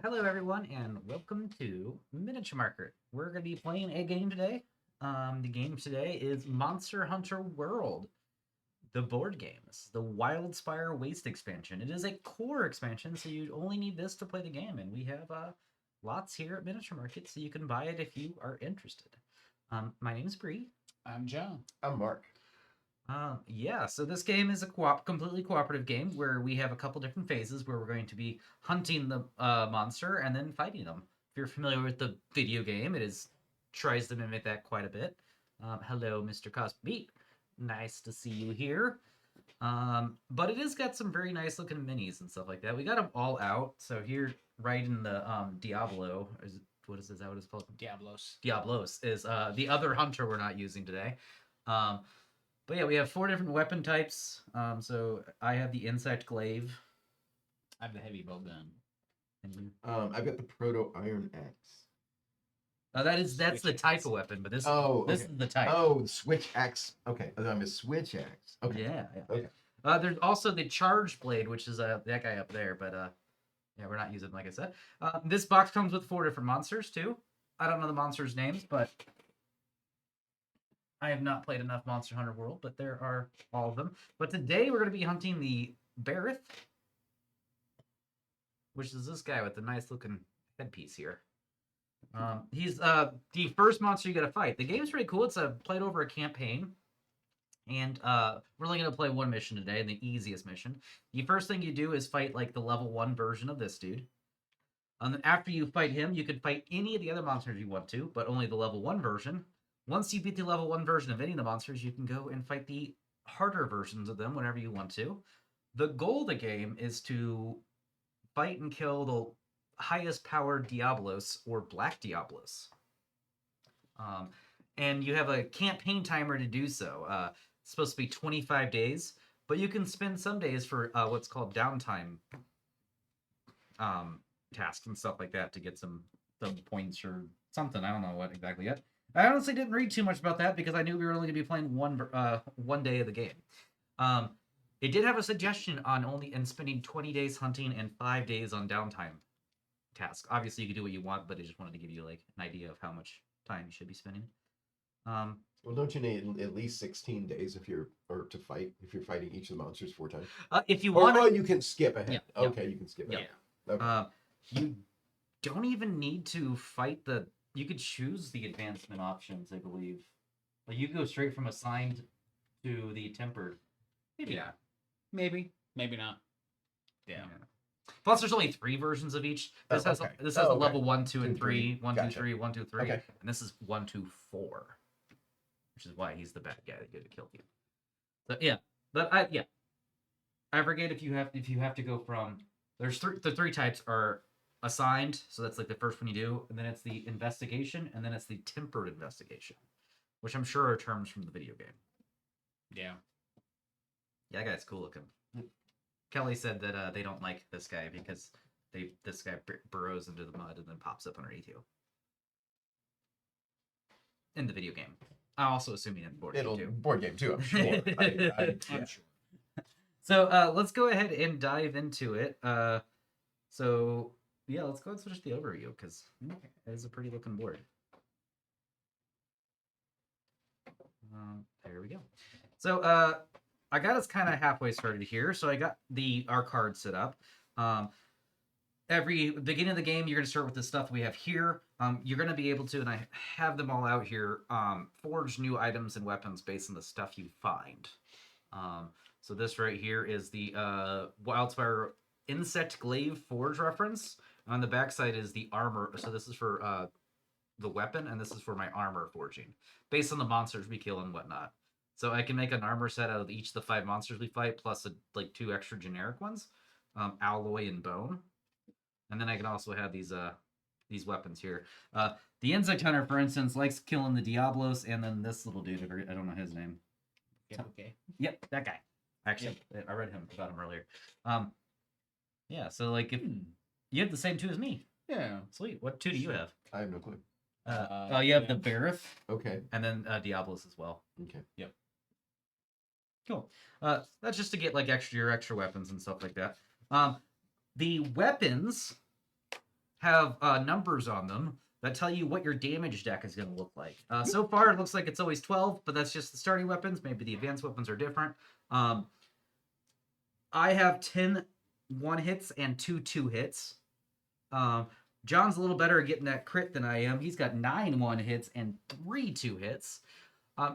Hello, everyone, and welcome to Miniature Market. We're going to be playing a game today. The game today is Monster Hunter World, the board games, the Wildspire Waste expansion. It is a core expansion, so you only need this to play the game, and we have lots here at Miniature Market, so you can buy it if you are interested. My name is Brie. I'm John. I'm Mark. Yeah, so this game is a completely cooperative game where we have a couple different phases where we're going to be hunting the monster and then fighting them. If you're familiar with the video game, tries to mimic that quite a bit. Hello, Mr. Cosby. Nice to see you here. But it has got some very nice looking minis and stuff like that. We got them all out. So here, right in the Diablo, is that what it's called? Diablos is the other hunter we're not using today. But yeah, we have 4 different weapon types. So I have the insect glaive. I have the heavy bow gun. And you? I've got the proto iron axe. That's the type of weapon, but this is the type. Oh, switch axe. Okay, I'm a switch axe. Okay. Yeah. Okay. There's also the charge blade, which is that guy up there, but yeah, we're not using it, like I said. This box comes with 4 different monsters too. I don't know the monsters' names, but I have not played enough Monster Hunter World, but there are all of them. But today we're going to be hunting the Barroth, which is this guy with the nice looking headpiece here. He's the first monster you got to fight. The game's pretty cool. It's played over a campaign, and we're only going to play one mission today, the easiest mission. The first thing you do is fight like the level 1 version of this dude. And then after you fight him, you can fight any of the other monsters you want to, but only the level 1 version. Once you beat the level 1 version of any of the monsters, you can go and fight the harder versions of them whenever you want to. The goal of the game is to fight and kill the highest powered Diablos or Black Diablos. And you have a campaign timer to do so. It's supposed to be 25 days, but you can spend some days for what's called downtime tasks and stuff like that to get some points or something. I don't know what exactly yet. I honestly didn't read too much about that because I knew we were only going to be playing one day of the game. It did have a suggestion on spending 20 days hunting and 5 days on downtime tasks. Obviously, you can do what you want, but I just wanted to give you like an idea of how much time you should be spending. Well, don't you need at least 16 days if you're fighting each of the monsters 4 times? If you want, you can skip ahead. Yeah, okay, you can skip ahead. Okay. You don't even need to fight the. You could choose the advancement options, I believe. Like you go straight from assigned to the tempered. Maybe not. Maybe not. Yeah. Plus, there's only 3 versions of each. This has a level 1, 2, and 3. 1, 2, 3, 1, 2, 3. Okay. And this is 1, 2, 4. Which is why he's the bad guy that could have killed you. So yeah. But I forget if you have to go from the 3 types are assigned, so that's like the first one you do, and then it's the investigation, and then it's the tempered investigation, which I'm sure are terms from the video game. Yeah, that guy's cool looking. Kelly said that they don't like this guy because this guy burrows into the mud and then pops up underneath you. In the video game. I'm also assuming in board game too. Board game too, I'm sure. I'm sure. So let's go ahead and dive into it. So yeah, let's go and switch to the overview because it is a pretty looking board. There we go. So I got us kind of halfway started here. So I got our cards set up. Every beginning of the game, you're going to start with the stuff we have here. You're going to be able to, and I have them all out here, forge new items and weapons based on the stuff you find. So this right here is the Wildspire Insect Glaive Forge reference. On the backside is the armor. So this is for the weapon, and this is for my armor forging, based on the monsters we kill and whatnot. So I can make an armor set out of each of the 5 monsters we fight, plus 2 extra generic ones, alloy and bone. And then I can also have these weapons here. The Insect Hunter, for instance, likes killing the Diablos, and then this little dude, I don't know his name. Okay. Yep, that guy. Actually, I read about him earlier. Yeah, so like if you have the same 2 as me. Yeah. Sweet. What 2 do you have? I have no clue. You have the Barroth. Okay. And then Diablos as well. Okay. Yep. Cool. That's just to get like extra weapons and stuff like that. The weapons have numbers on them that tell you what your damage deck is going to look like. So far, it looks like it's always 12, but that's just the starting weapons. Maybe the advanced weapons are different. I have 10 1-hits and 2 2-hits. John's a little better at getting that crit than I am. He's got 9 1-hits and 3 2-hits.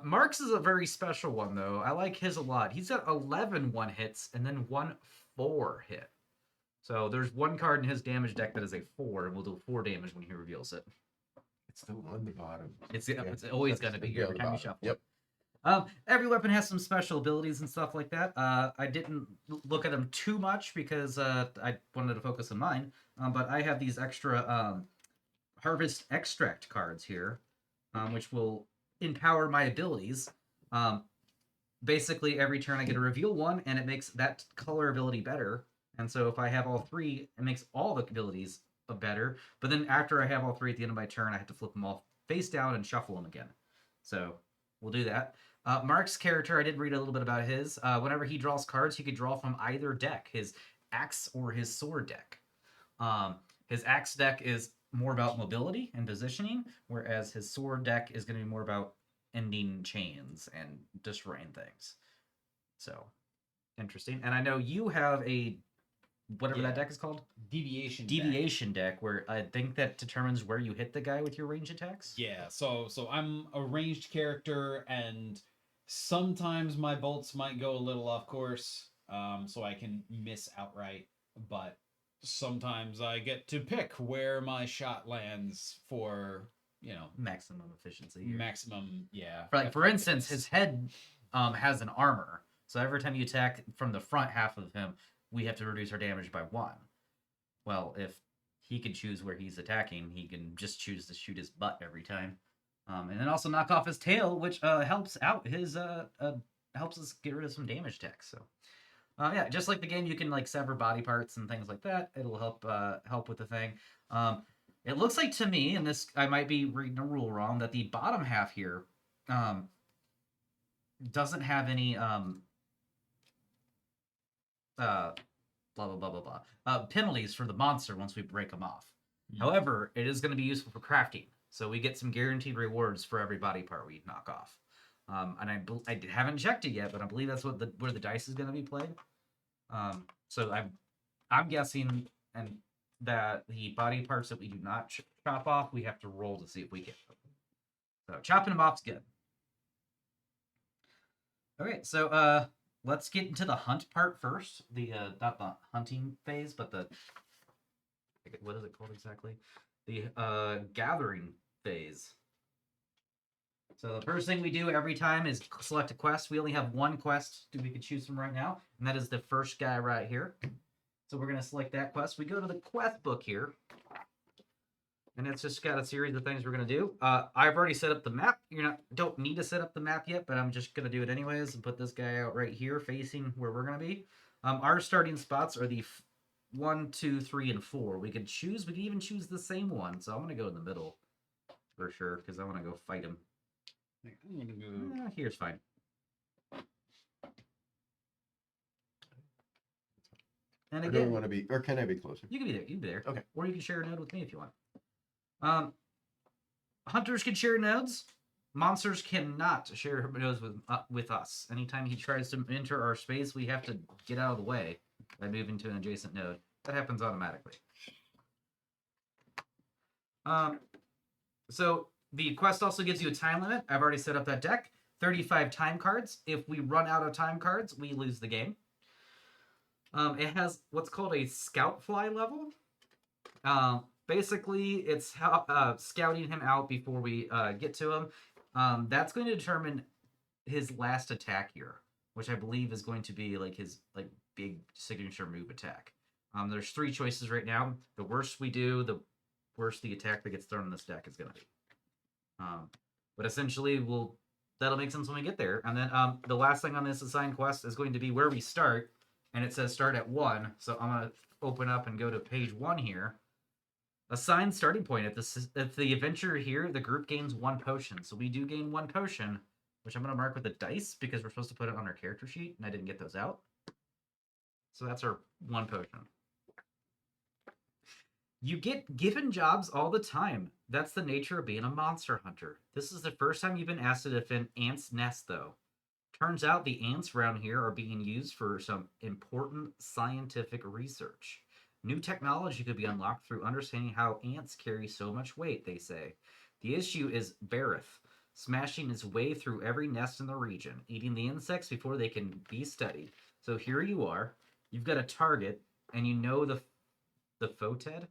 Mark's is a very special one, though. I like his a lot. He's got 11 1-hits and then 1 4-hit. So there's one card in his damage deck that is a 4, and will do 4 damage when he reveals it. It's the on the bottom. It's always going to be here every time you shuffle. Yep. Every weapon has some special abilities and stuff like that. I didn't look at them too much because I wanted to focus on mine. But I have these extra Harvest Extract cards here, which will empower my abilities. Basically, every turn I get to reveal one, and it makes that color ability better. And so if I have all 3, it makes all the abilities better. But then after I have all 3 at the end of my turn, I have to flip them all face down and shuffle them again. So we'll do that. Mark's character, I did read a little bit about his. Whenever he draws cards, he could draw from either deck, his axe or his sword deck. His axe deck is more about mobility and positioning, whereas his sword deck is going to be more about ending chains and destroying things. So, interesting. And I know you have a, whatever that deck is called? Deviation deck, where I think that determines where you hit the guy with your range attacks. Yeah, so I'm a ranged character, and sometimes my bolts might go a little off course, so I can miss outright, but sometimes I get to pick where my shot lands for, maximum efficiency here. Maximum, yeah. For instance, his head has an armor, so every time you attack from the front half of him, we have to reduce our damage by 1. Well, if he can choose where he's attacking, he can just choose to shoot his butt every time. And then also knock off his tail, which helps out his helps us get rid of some damage techs. So yeah, just like the game, you can like sever body parts and things like that. It'll help with the thing. It looks like to me, and this I might be reading a rule wrong, that the bottom half here doesn't have any blah blah blah blah blah penalties for the monster once we break them off. However, it is going to be useful for crafting, so we get some guaranteed rewards for every body part we knock off. And I haven't checked it yet, but I believe that's where the dice is going to be played. So I'm guessing and that the body parts that we do not chop off, we have to roll to see if we get them. So chopping them off is good. Okay, so let's get into the hunt part first. The not the hunting phase, but the, what is it called exactly? The gathering phase. So the first thing we do every time is select a quest. We only have one quest we could choose from right now, and that is the first guy right here. So we're going to select that quest. We go to the quest book here, and it's just got a series of things we're going to do. I've already set up the map. Don't need to set up the map yet, but I'm just going to do it anyways and put this guy out right here facing where we're going to be. Our starting spots are the 1, 2, 3, and 4. We could choose. We could even choose the same one. So I'm going to go in the middle for sure because I want to go fight him. I'm gonna go. Here's fine. And Or again, do we want to be, or can I be closer? you can be there. You can be there. Okay. Or you can share a node with me if you want. Hunters can share nodes. Monsters cannot share nodes with us. Anytime he tries to enter our space, we have to get out of the way by moving to an adjacent node. That happens automatically. So the quest also gives you a time limit. I've already set up that deck. 35 time cards. If we run out of time cards, we lose the game. It has what's called a scout fly level. Basically, it's scouting him out before we get to him. That's going to determine his last attack here, which I believe is going to be like his big signature move attack. There's 3 choices right now. The worse we do, the worse the attack that gets thrown in this deck is going to be. But essentially, that'll make sense when we get there. And then the last thing on this assigned quest is going to be where we start. And it says start at 1. So I'm going to open up and go to page 1 here. Assigned starting point. At the adventure here, the group gains 1 potion. So we do gain 1 potion, which I'm going to mark with a dice because we're supposed to put it on our character sheet. And I didn't get those out. So that's our 1 potion. You get given jobs all the time. That's the nature of being a monster hunter. This is the first time you've been asked to defend ants' nest, though. Turns out the ants around here are being used for some important scientific research. New technology could be unlocked through understanding how ants carry so much weight, they say. The issue is Barroth, smashing its way through every nest in the region, eating the insects before they can be studied. So here you are, you've got a target, and you know the Foted?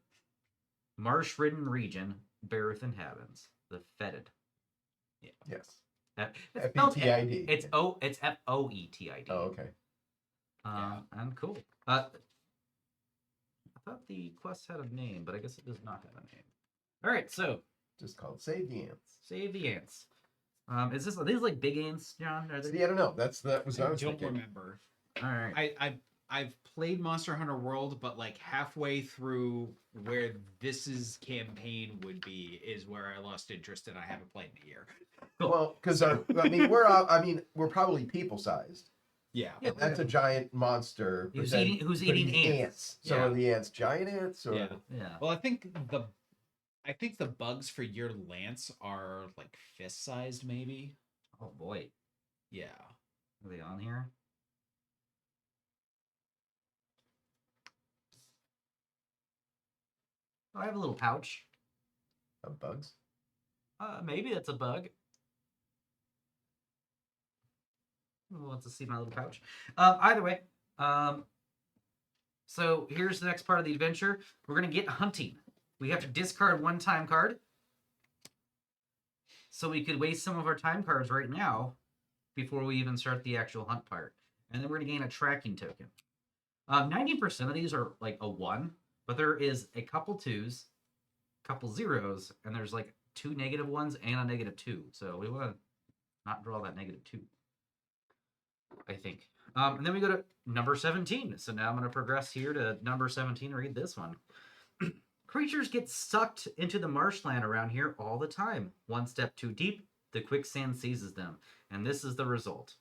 Marsh-ridden region Barroth inhabits. The Fetid. Yes. It's spelled F-E-T-I-D. It's It's Foetid. Oh, okay. And cool. I thought the quest had a name, but I guess it does not have a name. All right, so Just called Save the Ants. save the ants. Are these like big ants, John? Are they? See, I don't know. That was what I I was don't thinking. remember. All right. I've played Monster Hunter World, but like halfway through where this campaign would be is where I lost interest and I haven't played in a year. Cool. Well, because we're probably people sized. Yeah. Yeah, And that's a giant monster. Who's but then- eating- who's but eating he's ants. So Yeah. are the ants giant ants? Or... Yeah. Yeah. Well, I think the bugs for your lance are like fist sized, maybe. Oh boy. Yeah. Are they on here? Oh, I have a little pouch. Of bugs? Maybe that's a bug. Who wants to see my little pouch? Either way, so here's the next part of the adventure. We're gonna get hunting. We have to discard one time card. So we could waste some of our time cards right now before we even start the actual hunt part. And then we're gonna gain a tracking token. 90% of these are like a 1, but there is a couple 2s, couple 0s, and there's like 2 -1s and a -2. So we want to not draw that -2, I think. And then we go to number 17. So now I'm going to progress here to number 17 and read this one. Creatures get sucked into the marshland around here all the time. One step too deep, the quicksand seizes them. And this is the result.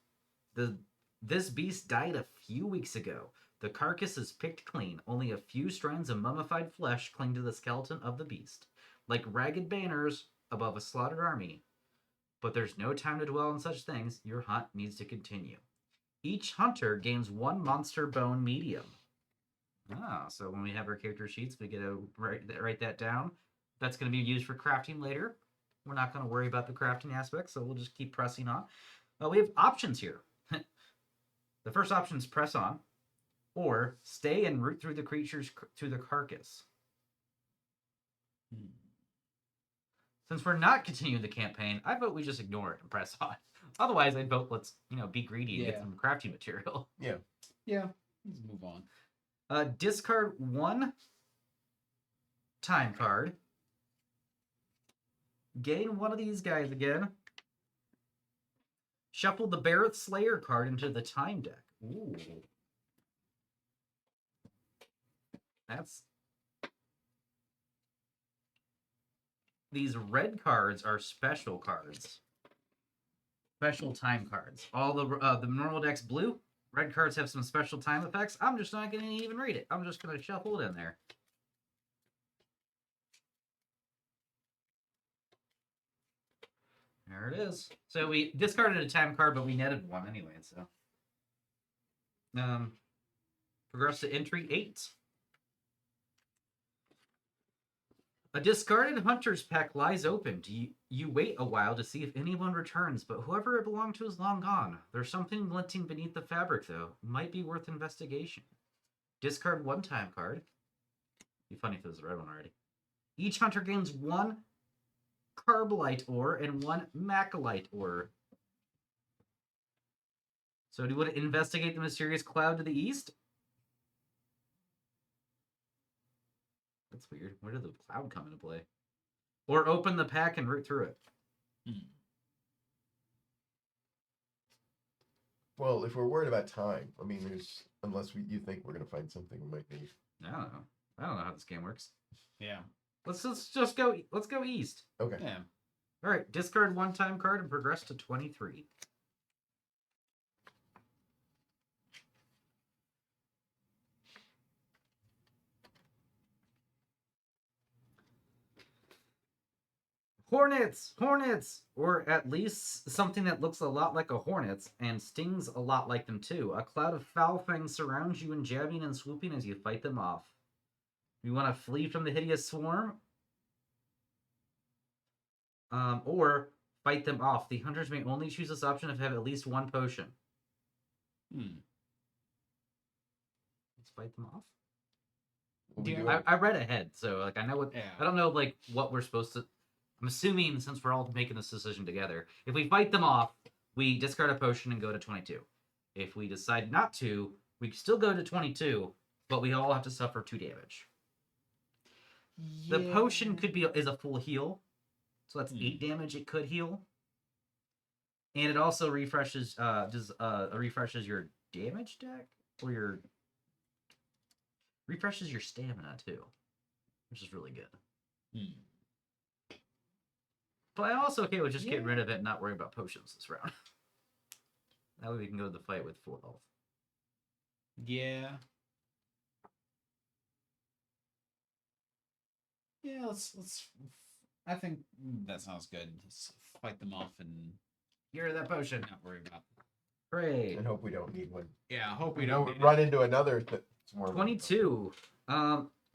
This beast died a few weeks ago. The carcass is picked clean. Only a few strands of mummified flesh cling to the skeleton of the beast, like ragged banners above a slaughtered army. But there's no time to dwell on such things. Your hunt needs to continue. Each hunter gains 1 monster bone medium. So when we have our character sheets, we get to write that down. That's going to be used for crafting later. We're not going to worry about the crafting aspect, so we'll just keep pressing on. We have options here. The first option is press on, or stay and root through the creatures to the carcass. Since we're not continuing the campaign, I vote we just ignore it and press on. Otherwise, I'd vote let's be greedy and get some crafting material. Yeah. Yeah. Let's move on. Discard 1 time card. Gain one of these guys again. Shuffle the Barroth Slayer card into the time deck. Ooh. These red cards are special cards. Special time cards. All the normal deck's blue. Red cards have some special time effects. I'm just not going to even read it. I'm just going to shuffle it in there. There it is. So we discarded a time card, but we netted 1 anyway, so. Progress to entry 8. A discarded hunter's pack lies open. You wait a while to see if anyone returns, but whoever it belonged to is long gone. There's something glinting beneath the fabric, though. Might be worth investigation. Discard 1 time card. Be funny if it was a red one already. Each hunter gains 1 Carbolite ore and 1 Macalite ore. So do you want to investigate the mysterious cloud to the east? That's weird. Where did the cloud come into play? Or open the pack and root through it. Well, if we're worried about time, I mean, unless you think we're gonna find something we might need. I don't know. I don't know how this game works. Yeah. Let's just go. Let's go east. Okay. Yeah. All right. Discard 1 time card and progress to 23. Hornets! Hornets! Or at least something that looks a lot like a hornet and stings a lot like them too. A cloud of foul fangs surrounds you and jabbing and swooping as you fight them off. You want to flee from the hideous swarm? Or fight them off. The hunters may only choose this option if they have at least one potion. Let's fight them off. I read ahead, so like I know what I don't know like what we're supposed to. I'm assuming since we're all making this decision together, if we fight them off, we discard a potion and go to 22. If we decide not to, we still go to 22, but we all have to suffer 2 damage. Yeah. The potion is a full heal, so that's 8 damage. It could heal, and it also refreshes refreshes your damage deck or refreshes your stamina too, which is really good. But I'm also okay with just getting rid of it and not worrying about potions this round. That way we can go to the fight with 4 health. Yeah. Yeah, let's I think that sounds good. Let's fight them off and get rid of that potion. Not worry about it. Great. And hope we don't need one. Yeah, I hope we don't run into another swarm. 22.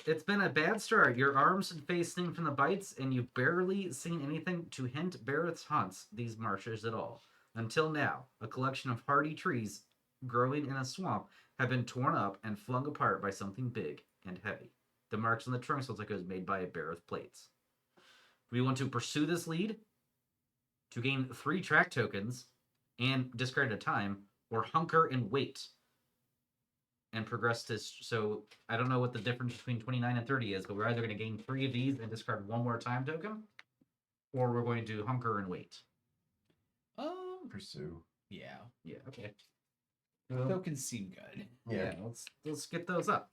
It's been a bad start. Your arms and face sting from the bites, and you've barely seen anything to hint Barroth's haunts these marshes at all. Until now, a collection of hardy trees growing in a swamp have been torn up and flung apart by something big and heavy. The marks on the trunks look like it was made by Barroth plates. We want to pursue this lead to gain 3 track tokens and discard at a time, or hunker and wait and progress this. So I don't know what the difference between 29 and 30 is, but we're either going to gain 3 of these and discard 1 more time token, or we're going to hunker and wait. Pursue. Yeah. Yeah. Okay. Tokens seem good. Yeah. Let's get those up.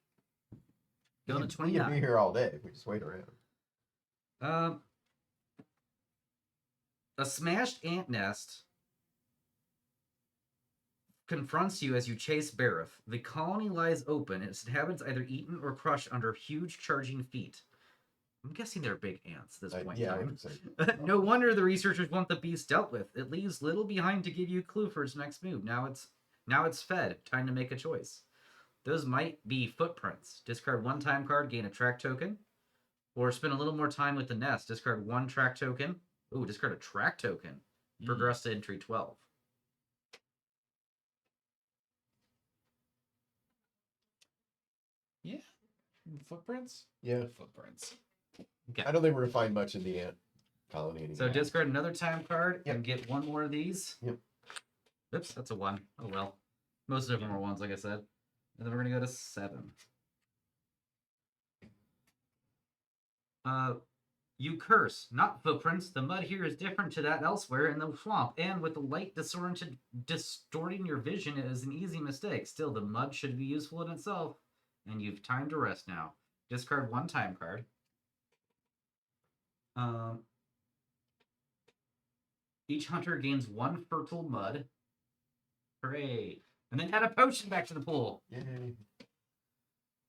Go to 29. We can be here all day if we just wait around. A smashed ant nest confronts you as you chase Barroth. The colony lies open, and its inhabitants either eaten or crushed under huge charging feet. I'm guessing they're big ants at this point in time. No wonder the researchers want the beast dealt with. It leaves little behind to give you a clue for its next move. Now it's fed. Time to make a choice. Those might be footprints. Discard 1 time card, gain a track token. Or spend a little more time with the nest. Discard 1 track token. Ooh, discard a track token. Progress to entry 12. Yeah. Footprints? Yeah. Footprints. Okay. I don't think we're going to find much in the ant colony anymore. So discard another time card and get 1 more of these. Yep. Oops, that's a 1. Oh well. Most of them are 1s, like I said. And then we're going to go to 7. You curse, not footprints. The mud here is different to that elsewhere in the swamp, and with the light distorting your vision, it is an easy mistake. Still, the mud should be useful in itself, and you've time to rest now. Discard 1 time card. Each hunter gains 1 fertile mud. Hooray. And then add a potion back to the pool. Yay. And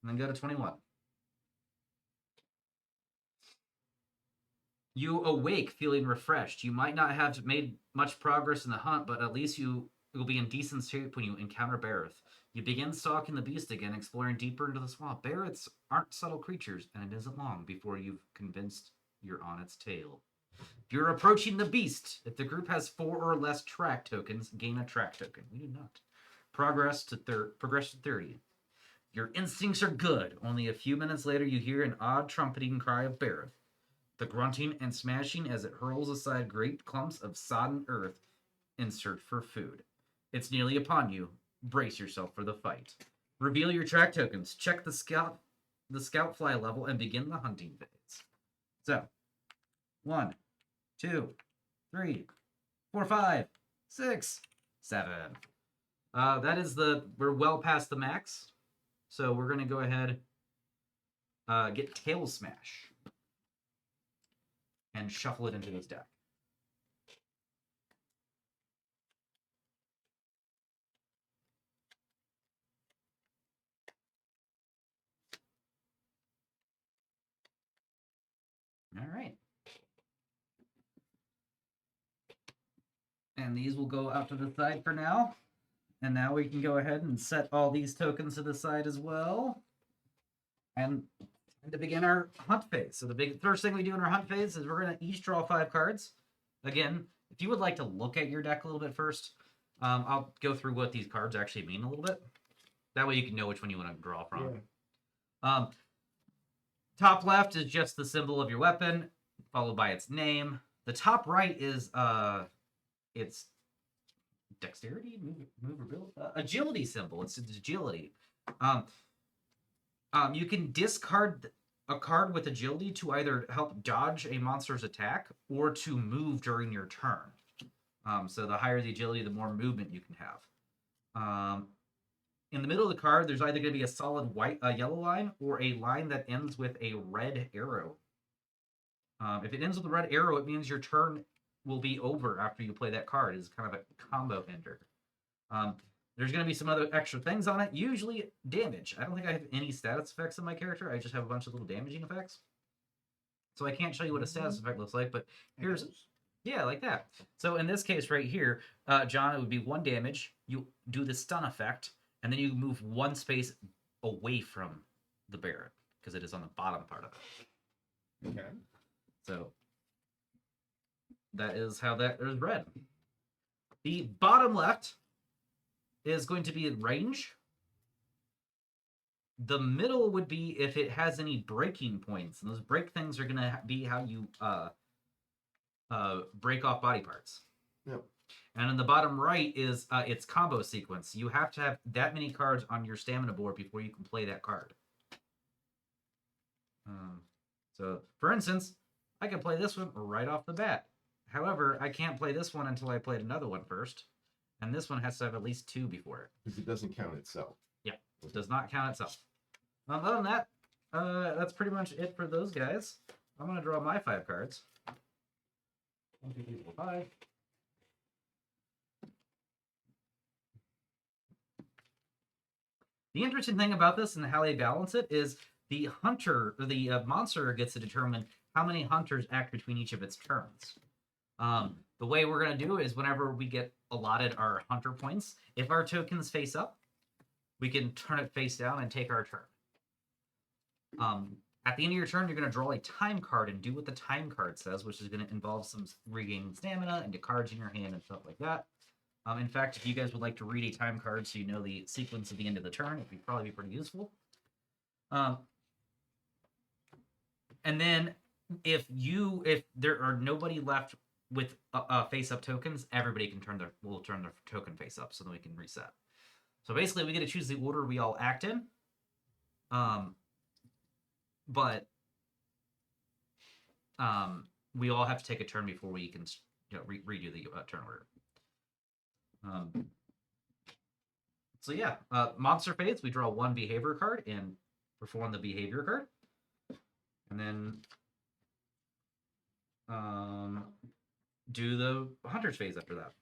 then go to 21. You awake feeling refreshed. You might not have made much progress in the hunt, but at least you will be in decent shape when you encounter Barroth. You begin stalking the beast again, exploring deeper into the swamp. Barroths aren't subtle creatures, and it isn't long before you've convinced you're on its tail. You're approaching the beast. If the group has 4 or less track tokens, gain a track token. We do not. Progress to 30. Your instincts are good. Only a few minutes later, you hear an odd trumpeting cry of Barroth. The grunting and smashing as it hurls aside great clumps of sodden earth in search for food. It's nearly upon you. Brace yourself for the fight. Reveal your track tokens. Check the scout fly level and begin the hunting phase. So, 1, 2, 3, 4, 5, 6, 7. We're well past the max. So we're going to go ahead, get Tail Smash. And shuffle it into this deck. All right. And these will go out to the side for now. And now we can go ahead and set all these tokens to the side as well. And to begin our hunt phase. So the first thing we do in our hunt phase is we're going to each draw 5 cards. Again, if you would like to look at your deck a little bit first, I'll go through what these cards actually mean a little bit. That way you can know which one you want to draw from. Yeah. Top left is just the symbol of your weapon, followed by its name. The top right is its dexterity, movability, agility symbol. It's agility. You can discard a card with agility to either help dodge a monster's attack or to move during your turn. So the higher the agility, the more movement you can have. In the middle of the card, there's either going to be a solid yellow line or a line that ends with a red arrow. If it ends with a red arrow, it means your turn will be over after you play that card. It's kind of a combo ender. There's going to be some other extra things on it, usually damage. I don't think I have any status effects on my character. I just have a bunch of little damaging effects. So I can't show you what a status effect looks like, but here's... Yeah, like that. So in this case right here, John, it would be 1 damage. You do the stun effect, and then you move 1 space away from the Barroth, because it is on the bottom part of it. Okay. So that is how that is read. The bottom left is going to be in range. The middle would be if it has any breaking points, and those break things are going to be how you break off body parts. Yep. And in the bottom right is its combo sequence. You have to have that many cards on your stamina board before you can play that card. So, for instance, I can play this one right off the bat. However, I can't play this one until I played another one first. And this one has to have at least 2 before it. Because it doesn't count itself. Yeah, it does not count itself. Other than that, that's pretty much it for those guys. I'm going to draw my 5 cards. 1, 2, 3, 4, 5. The interesting thing about this and how they balance it is the hunter, or the monster gets to determine how many hunters act between each of its turns. The way we're going to do it is whenever we get allotted our hunter points, if our tokens face up, we can turn it face down and take our turn. At the end of your turn, you're going to draw a time card and do what the time card says, which is going to involve some regaining stamina and the cards in your hand and stuff like that. In fact, if you guys would like to read a time card so you know the sequence at the end of the turn, it would probably be pretty useful. And then if there are nobody left with face-up tokens, everybody will turn their token face-up, so then we can reset. So basically, we get to choose the order we all act in. But we all have to take a turn before we can redo the turn order. So yeah, monster phase, we draw 1 behavior card and perform the behavior card. And then do the hunter's phase after that.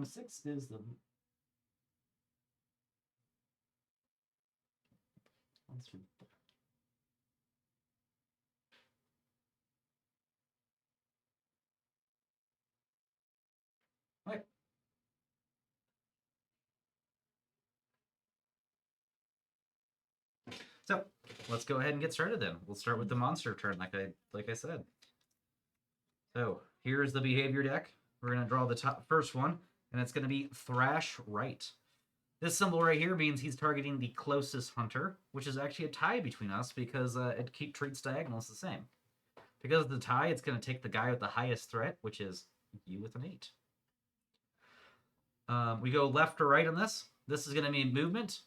6 is the... Right. So let's go ahead and get started then. We'll start with the monster turn, like I said. So here's the behavior deck. We're going to draw the first one, and it's going to be Thrash Right. This symbol right here means he's targeting the closest hunter, which is actually a tie between us because it treats diagonals the same. Because of the tie, it's going to take the guy with the highest threat, which is you with an 8. We go left or right on this. This is going to mean movement.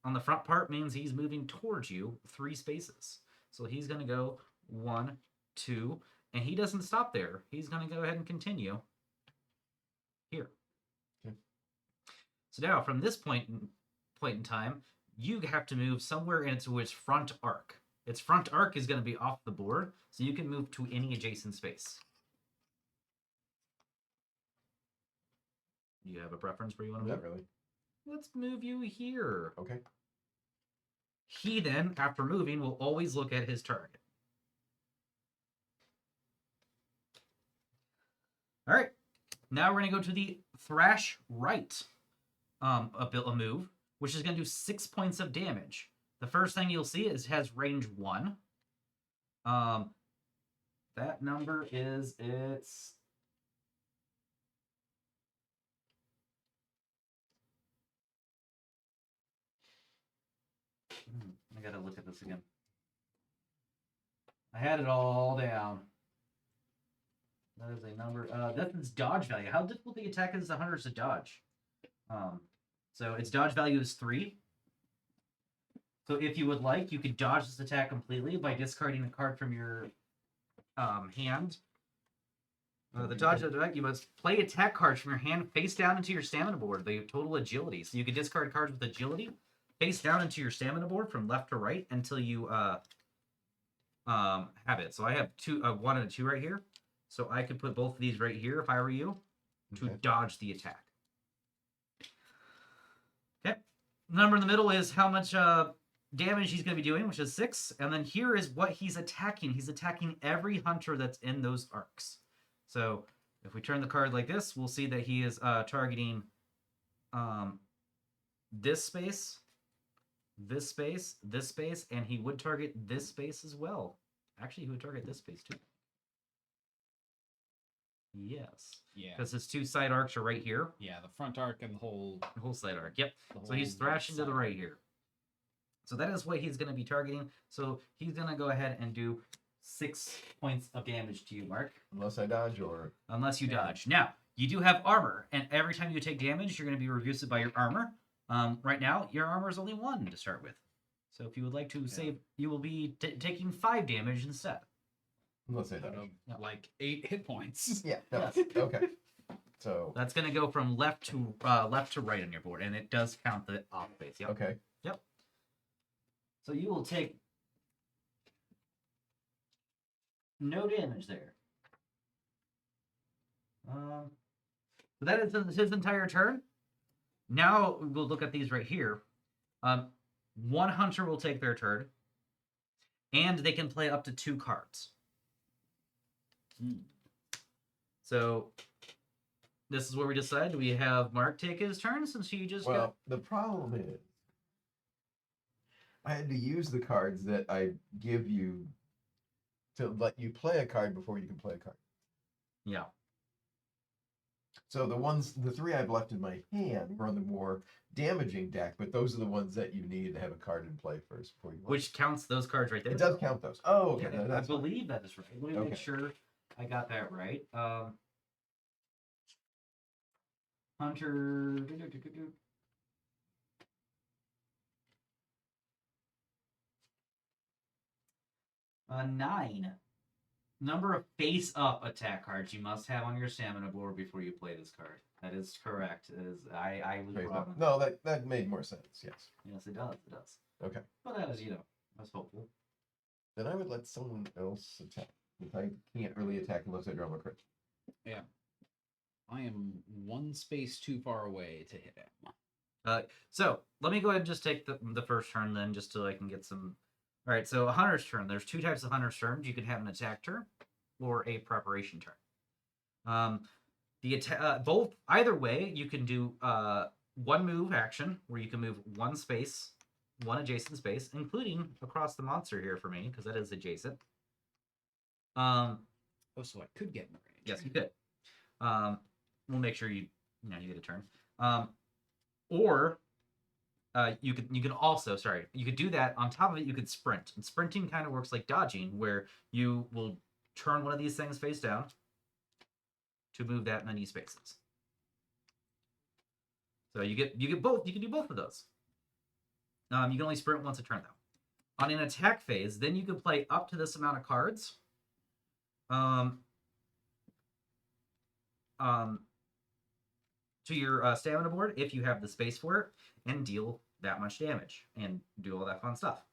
On the front part means he's moving towards you 3 spaces. So he's going to go 1, 2, and he doesn't stop there. He's going to go ahead and continue here. Okay. So now, from this point in time, you have to move somewhere into its front arc. Its front arc is going to be off the board, so you can move to any adjacent space. Do you have a preference where you want to move? Not really. Let's move you here. Okay. He then, after moving, will always look at his target. All right. Now we're going to go to the Thrash Right a move, which is going to do 6 points of damage. The first thing you'll see is it has range 1. That number is its... I gotta look at this again. I had it all down. That is a number. That's its dodge value. How difficult the attack is the hunters to dodge. So its dodge value is 3. So if you would like, you could dodge this attack completely by discarding a card from your hand. The dodge attack, you must play attack cards from your hand face down into your stamina board. They have total agility. So you can discard cards with agility face down into your stamina board from left to right until you have it. So I have 1 and a 2 right here. So I could put both of these right here if I were you to dodge the attack. Okay. The number in the middle is how much damage he's going to be doing, which is 6. And then here is what he's attacking. He's attacking every hunter that's in those arcs. So if we turn the card like this, we'll see that he is targeting this space, this space, this space, and he would target this space as well. Actually, he would target this space too. Yes. Yeah. Because his 2 side arcs are right here. Yeah, the front arc and the whole side arc. Yep. So he's thrashing to the right here. So that is what he's going to be targeting. So he's going to go ahead and do 6 points of damage to you, Mark. Unless I dodge or... Unless you dodge. Now, you do have armor, and every time you take damage, you're going to be reduced by your armor. Right now, your armor is only 1 to start with. So if you would like to save, you will be taking 5 damage instead. Unless I dodge. Like 8 hit points. Yeah. No. Okay. So that's going to go from left to right on your board, and it does count the off base. Yep. Okay. Yep. So you will take no damage there. So that is his entire turn. Now we'll look at these right here. 1 hunter will take their turn, and they can play up to 2 cards. So this is where we decide. Do we have Mark take his turn since he just got... the problem is I had to use the cards that I give you to let you play a card before you can play a card. Yeah. So the 3 I've left in my hand were on the more damaging deck, but those are the ones that you need to have a card in play first before you. Which counts those cards right there. It does count those. Oh, okay. Yeah, That's I believe that is right. Let me Okay. make sure I got that right. Hunter. 9. Number of face-up attack cards you must have on your stamina board before you play this card. That is correct. It is, I was wrong. No, that made more sense. Yes. Yes, it does. It does. Okay. But that was, I was hopeful. Then I would let someone else attack. If I can't really attack unless I draw my crit. Yeah. I am 1 space too far away to hit him. So let me go ahead and just take the first turn then, just so I can get some. All right, so a hunter's turn. There's 2 types of hunter's turns. You can have an attack turn or a preparation turn. Either way, you can do 1 move action where you can move 1 space, 1 adjacent space, including across the monster here for me because that is adjacent. So I could get in the range. Yes, you could. We'll make sure you get a turn. Or you could also, you could do that. On top of it, you could sprint. And sprinting kind of works like dodging, where you will turn one of these things face down to move that many spaces. So you get both. You can do both of those. You can only sprint once a turn though. On an attack phase, then you can play up to this amount of cards. To your stamina board if you have the space for it, and deal that much damage and do all that fun stuff.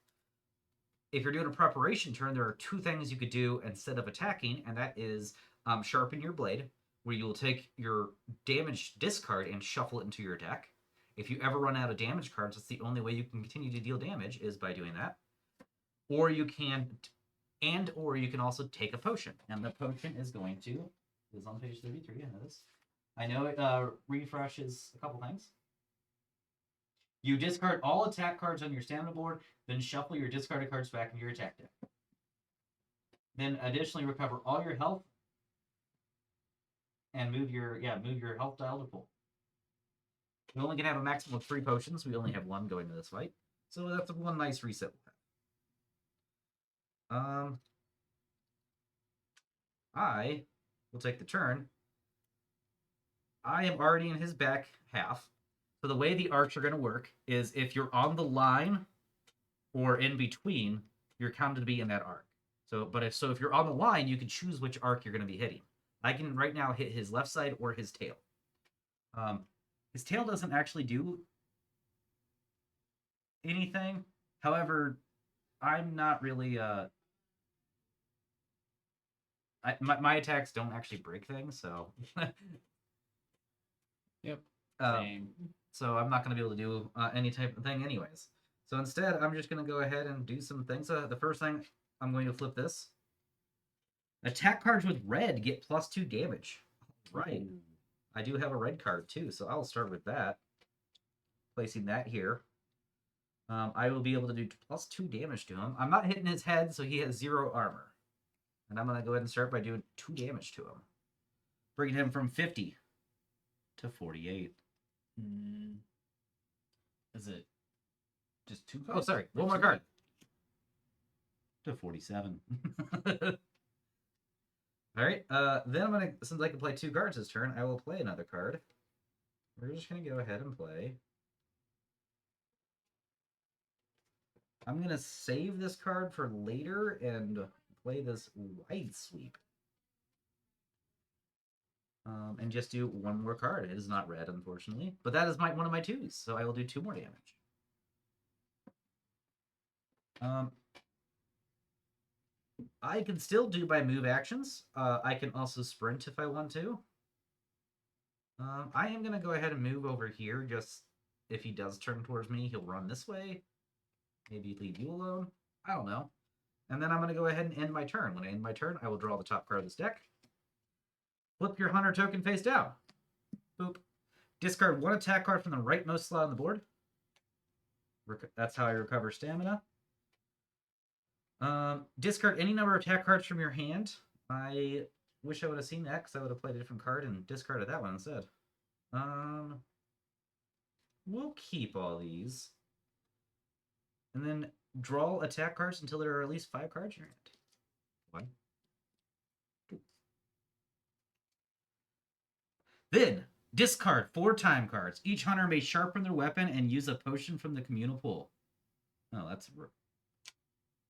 If you're doing a preparation turn, there are 2 things you could do instead of attacking, and that is sharpen your blade, where you will take your damage discard and shuffle it into your deck. If you ever run out of damage cards, that's the only way you can continue to deal damage is by doing that. Or you can also take a potion, and the potion is going to It is on page 33. I know this. I know it refreshes a couple things. You discard all attack cards on your stamina board, then shuffle your discarded cards back into your attack deck. Then additionally recover all your health and move your health dial to full. We only can have a maximum of 3 potions. We only have 1 going to this fight. So that's one nice reset we'll have. I will take the turn. I am already in his back half. So the way the arcs are going to work is if you're on the line or in between, you're counted to be in that arc. So, if you're on the line, you can choose which arc you're going to be hitting. I can right now hit his left side or his tail. His tail doesn't actually do anything. However, I'm not really my attacks don't actually break things, so Yep. um, Same. so I'm not going to be able to do any type of thing anyways. So instead, I'm just going to go ahead and do some things. The first thing, I'm going to flip this. Attack cards with red get +2 damage. Right. I do have a red card too, so I'll start with that. Placing that here. I will be able to do +2 damage to him. I'm not hitting his head, so he has 0 armor. And I'm going to go ahead and start by doing 2 damage to him. Bringing him from 50 to 48. Is it just 2 cards? Oh, sorry. One more card. To 47. All right. Then I'm going to, since I can play 2 cards this turn, I will play another card. We're just going to go ahead and play. I'm going to save this card for later and play this Wide Sweep. And just do 1 more card. It is not red, unfortunately. But that is one of my 2s, so I will do 2 more damage. I can still do by move actions. I can also sprint if I want to. I am going to go ahead and move over here. Just if he does turn towards me, he'll run this way. Maybe leave you alone. I don't know. And then I'm going to go ahead and end my turn. When I end my turn, I will draw the top card of this deck. Flip your hunter token face down. Boop. Discard 1 attack card from the rightmost slot on the board. That's how I recover stamina. Discard any number of attack cards from your hand. I wish I would have seen that because I would have played a different card and discarded that one instead. We'll keep all these. And then draw attack cards until there are at least 5 cards in your hand. 1, 2. Then, discard 4 time cards. Each hunter may sharpen their weapon and use a potion from the communal pool. Oh, that's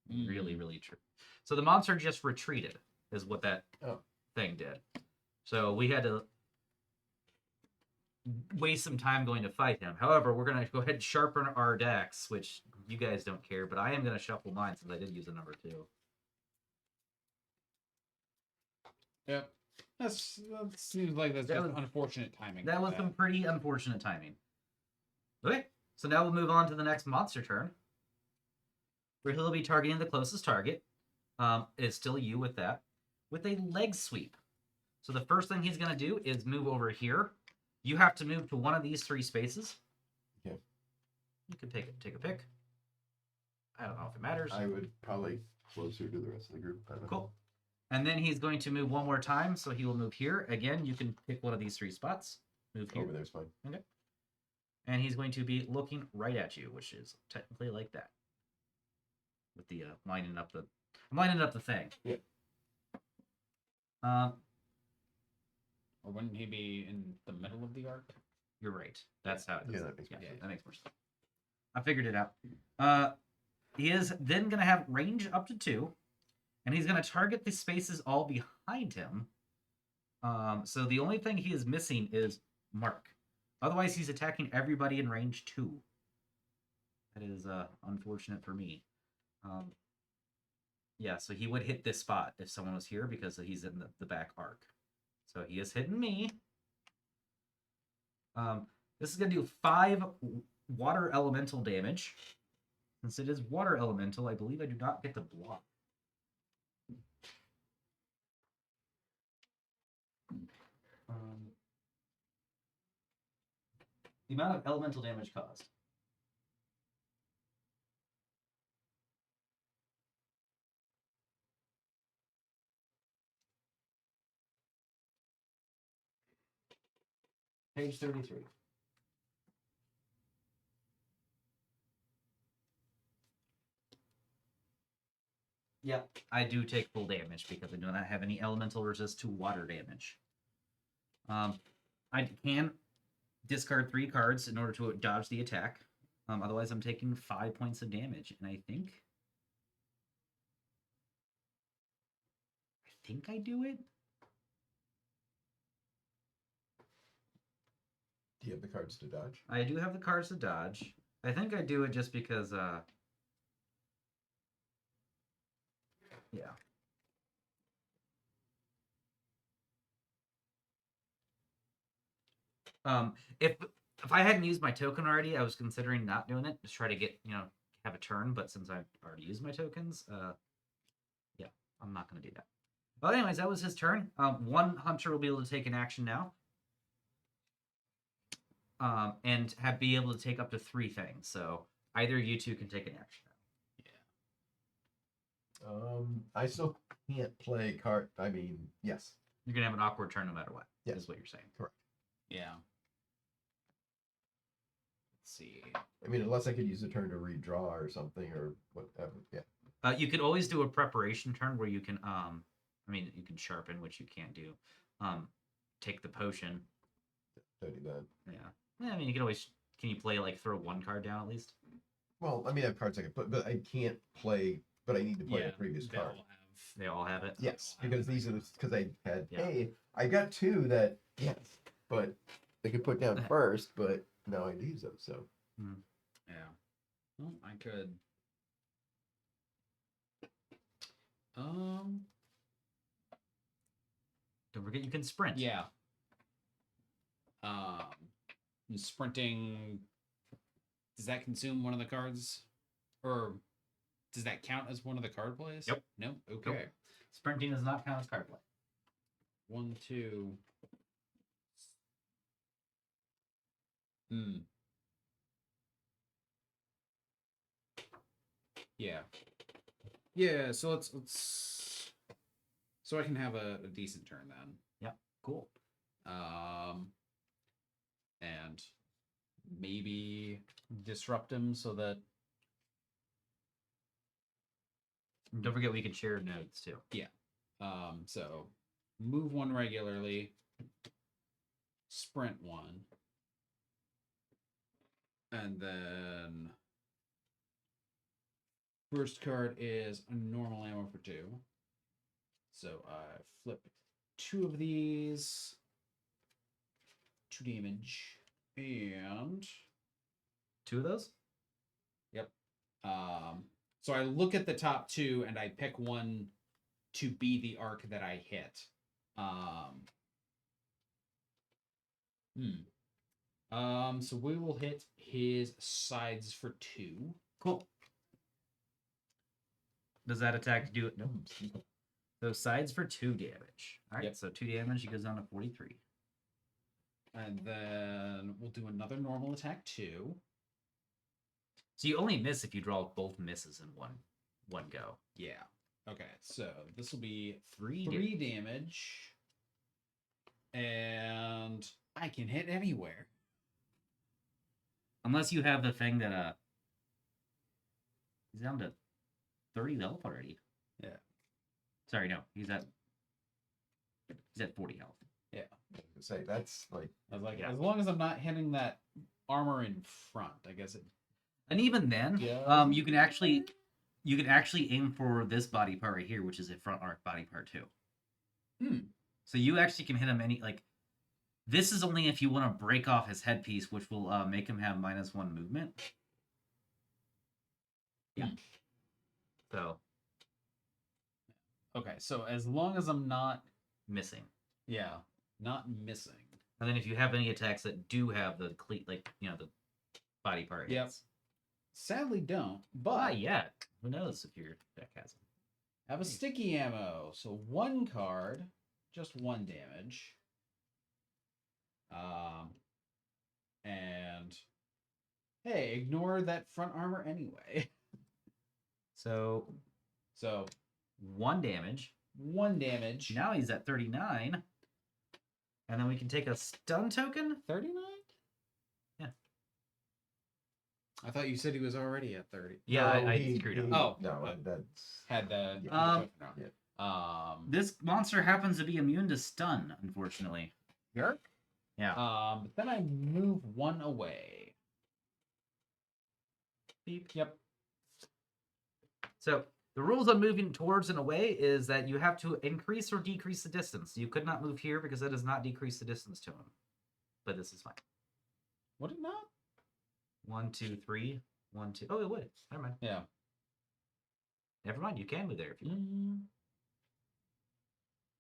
really, really true. So the monster just retreated, is what that thing did. So we had to waste some time going to fight him. However, we're going to go ahead and sharpen our decks, which you guys don't care, but I am going to shuffle mine since I did use a number 2. Yep. That seems like that's just unfortunate timing. That was some pretty unfortunate timing. Okay, so now we'll move on to the next monster turn. Where he'll be targeting the closest target. It's still you with that. With a leg sweep. So the first thing he's going to do is move over here. You have to move to one of these 3 spaces. Okay. You can take a pick. I don't know if it matters. I would probably closer to the rest of the group. Cool. And then he's going to move 1 more time, so he will move here. Again, you can pick one of these 3 spots. Move here. Over there's fine. Okay. And he's going to be looking right at you, which is technically like that. With the I'm lining up the thing. Yeah. Or wouldn't he be in the middle of the arc? You're right. That's how it is. Yeah, that makes more sense. That makes more sense. I figured it out. He is then going to have range up to 2, and he's going to target the spaces all behind him. So the only thing he is missing is Mark. Otherwise, he's attacking everybody in range 2. That is unfortunate for me. Yeah, so he would hit this spot if someone was here because he's in the back arc. So he is hitting me. This is going to do 5 water elemental damage. Since it is water elemental, I believe I do not get to block. The amount of elemental damage caused. Page 33. Yep, I do take full damage because I do not have any elemental resist to water damage. I can discard 3 cards in order to dodge the attack. Otherwise, I'm taking 5 points of damage, and I think I do it. Do you have the cards to dodge? I do have the cards to dodge. I think I do it just because, yeah. If I hadn't used my token already, I was considering not doing it. Just try to get, have a turn. But since I've already used my tokens, yeah, I'm not going to do that. But anyways, that was his turn. One hunter will be able to take an action now. And be able to take up to 3 things. So either you two can take an action now. I still can't play card. I mean, yes. You're going to have an awkward turn no matter what. Yes. Is what you're saying. Correct. Yeah. Let's see. I mean, unless I could use a turn to redraw or something or whatever. Yeah. You could always do a preparation turn where you can, you can sharpen, which you can't do. Take the potion. Don't do that. Yeah. You can always, can you play, throw 1 card down at least? Well, I have cards I can play, but I can't play, but I need to play a previous they card. all have- They all have it? Yes, because these are because I had, Yeah. hey, I got 2 that, yes, but they could put down first, but now I use them, so. Yeah. Well, I could. Don't forget you can sprint. Yeah. Sprinting. Does that consume one of the cards, or does that count as one of the card plays? Yep. No. Okay. Nope. Sprinting does not count as card play. 1, 2. Yeah. Yeah. So let's. So I can have a decent turn then. Yep. Cool. And maybe disrupt him so that. And don't forget we can share nodes too. So move 1 regularly, sprint 1, and then first card is a normal ammo for 2. So I flip 2 of these, 2 damage, and 2 of those? Yep. So I look at the top 2 and I pick one to be the arc that I hit. So we will hit his sides for 2. Cool. Does that attack do it? No. Those sides for 2 damage. All right, Yep. so 2 damage, he goes down to 43. And then we'll do another normal attack 2. So you only miss if you draw both misses in one go. Yeah. Okay, so this will be 3 3 damage. And I can hit anywhere. Unless you have the thing that he's down to 30 health already. Yeah. Sorry, no, he's at 40 health. Yeah. Say that's like. I was like, Yeah. as long as I'm not hitting that armor in front, I guess it. And even then, Yeah. you can actually aim for this body part right here, which is a front arc body part too. So you actually can hit him this is only if you want to break off his headpiece, which will make him have -1 movement. Yeah. So. Okay, so as long as I'm not Missing. Yeah, not missing. And then if you have any attacks that do have the the body part Yep. hits. Sadly don't, but Not yet. Who knows if your deck has them. have a sticky ammo. So 1 card, just 1 damage. And hey, ignore that front armor anyway. So So 1 damage. 1 damage. Now he's at 39. And then we can take a stun token. 39? Yeah. I thought you said he was already at 30. Yeah, No, I screwed up. Oh, no, okay. that's Had the Yeah. token Yeah. wrong. This monster happens to be immune to stun, unfortunately. Yerk. Yeah. But then I move 1 away. Beep. Yep. So the rules on moving towards and away is that you have to increase or decrease the distance. You could not move here because that does not decrease the distance to him. But this is fine. Would it not? 1, 2, 3. 1, 2. Oh, it would. Never mind. Yeah. Never mind. You can move there if you want.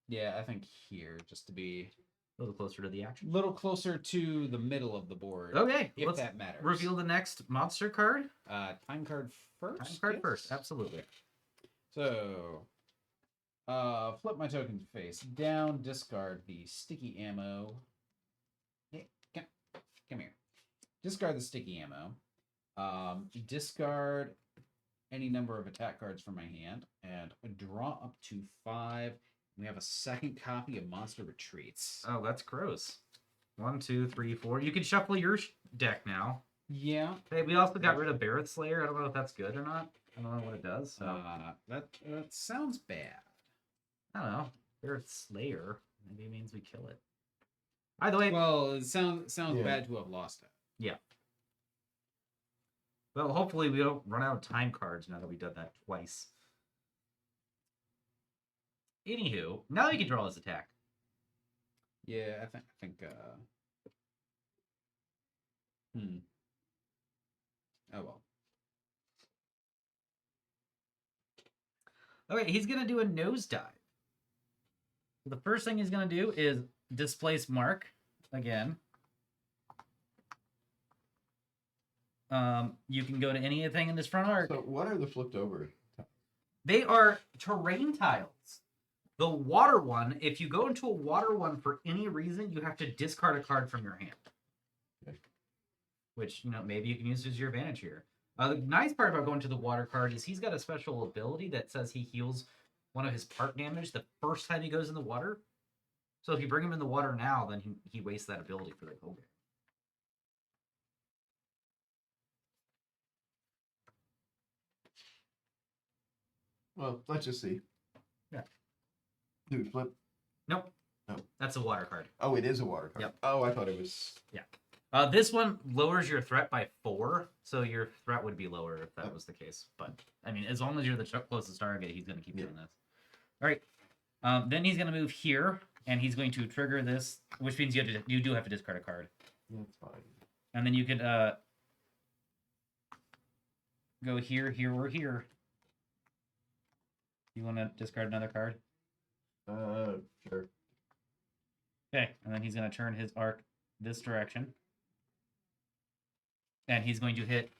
Yeah, I think here, just to be A little closer to the a action. little closer to the middle of the board. Okay. If Let's that matters. reveal the next monster card. Time card first. Time card yes? first. Absolutely. So, flip my token face down, discard the sticky ammo. Yeah, come here. Discard the sticky ammo. Discard any number of attack cards from my hand and draw up to 5. We have a second copy of Monster Retreats. Oh, that's gross. 1, 2, 3, 4. You can shuffle your deck now. Yeah. Hey, we also got rid of Barroth Slayer. I don't know if that's good or not. I don't know what it does. So. That sounds bad. I don't know. Barroth Slayer. Maybe it means we kill it. Either way, Well, it sounds Yeah. bad to have lost it. well, hopefully we don't run out of time cards now that we've done that twice. Anywho, now he can draw his attack. Yeah, I think Oh well. Okay, he's going to do a nosedive. So the first thing he's going to do is displace Mark again. You can go to anything in this front arc. So what are the flipped over? They are terrain tiles. The water one, if you go into a water one for any reason, you have to discard a card from your hand. Okay. Which, maybe you can use as your advantage here. The nice part about going to the water card is he's got a special ability that says he heals one of his part damage the first time he goes in the water. So if you bring him in the water now, then he wastes that ability for the whole game. Well, let's just see. Yeah. Dude, flip. Nope. No. That's a water card. Oh, it is a water card. Yep. Oh, I thought it was. This one lowers your threat by 4, so your threat would be lower if that was the case. But, I mean, as long as you're the closest target, he's going to keep doing this. All right. Then he's going to move here, and he's going to trigger this, which means you do have to discard a card. That's fine. And then you could go here, or here. You want to discard another card? Sure. Okay, and then he's going to turn his arc this direction. And he's going to hit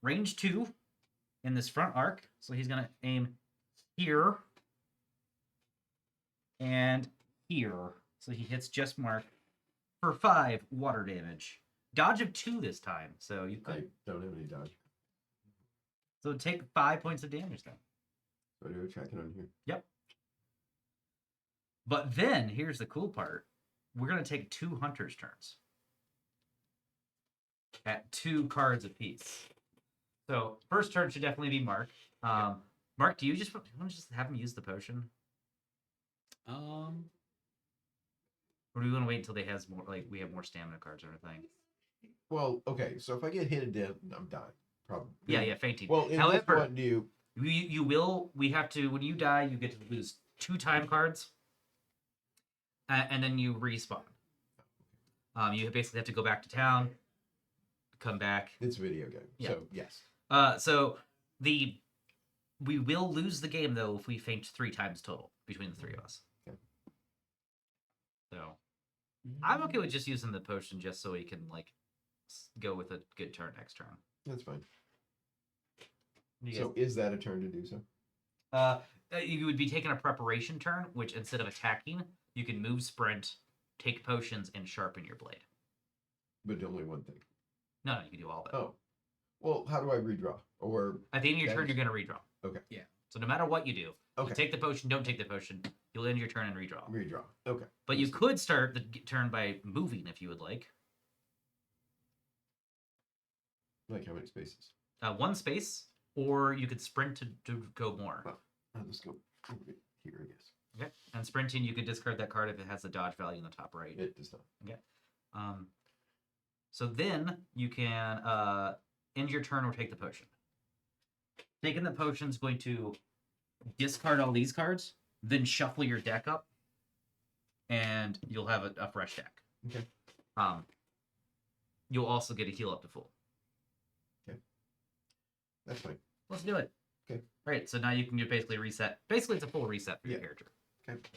range 2 in this front arc. So he's going to aim here and here. So he hits just Mark for 5 water damage. Dodge of 2 this time. So you I could. don't have any dodge. So take 5 points of damage then. So I do a check it on here. Yep. But then here's the cool part. We're going to take 2 hunters' turns at 2 cards apiece. So first turn should definitely be Mark. Mark, do you want to just have him use the potion, or do we want to wait until they has more? Like we have more stamina cards or anything? Well, okay. So if I get hit and dead, I'm dying. Probably. Yeah, fainting. Well, in However, this one, do you? you will. We have to. When you die, you get to lose 2 time cards, and then you respawn. You basically have to go back to town, come back. It's a video game. Yeah. So yes. So we will lose the game though if we faint 3 times total between the 3 of us. Okay. So I'm okay with just using the potion just so we can go with a good turn next turn. That's fine. You So is that a turn to do so? you would be taking a preparation turn, which instead of attacking, you can move, sprint, take potions, and sharpen your blade. But only one thing. No, you can do all of it. Oh. Well, how do I redraw? Or At the end of your that turn, is- you're going to redraw. Okay. Yeah. So no matter what you do, Okay. you take the potion, don't take the potion, you'll end your turn and redraw. Redraw. Okay. But you could start the turn by moving if you would like. Like how many spaces? One space, or you could sprint to go more. Well, let's go over here, I guess. Okay. And sprinting, you could discard that card if it has the dodge value in the top right. It does not. Okay. So then you can end your turn or take the potion. Taking the potion is going to discard all these cards, then shuffle your deck up, and you'll have a fresh deck. Okay. You'll also get a heal up to full. That's fine. Let's do it. Okay. All right, so now you can basically reset. Basically, it's a full reset for your Yeah. character. Okay.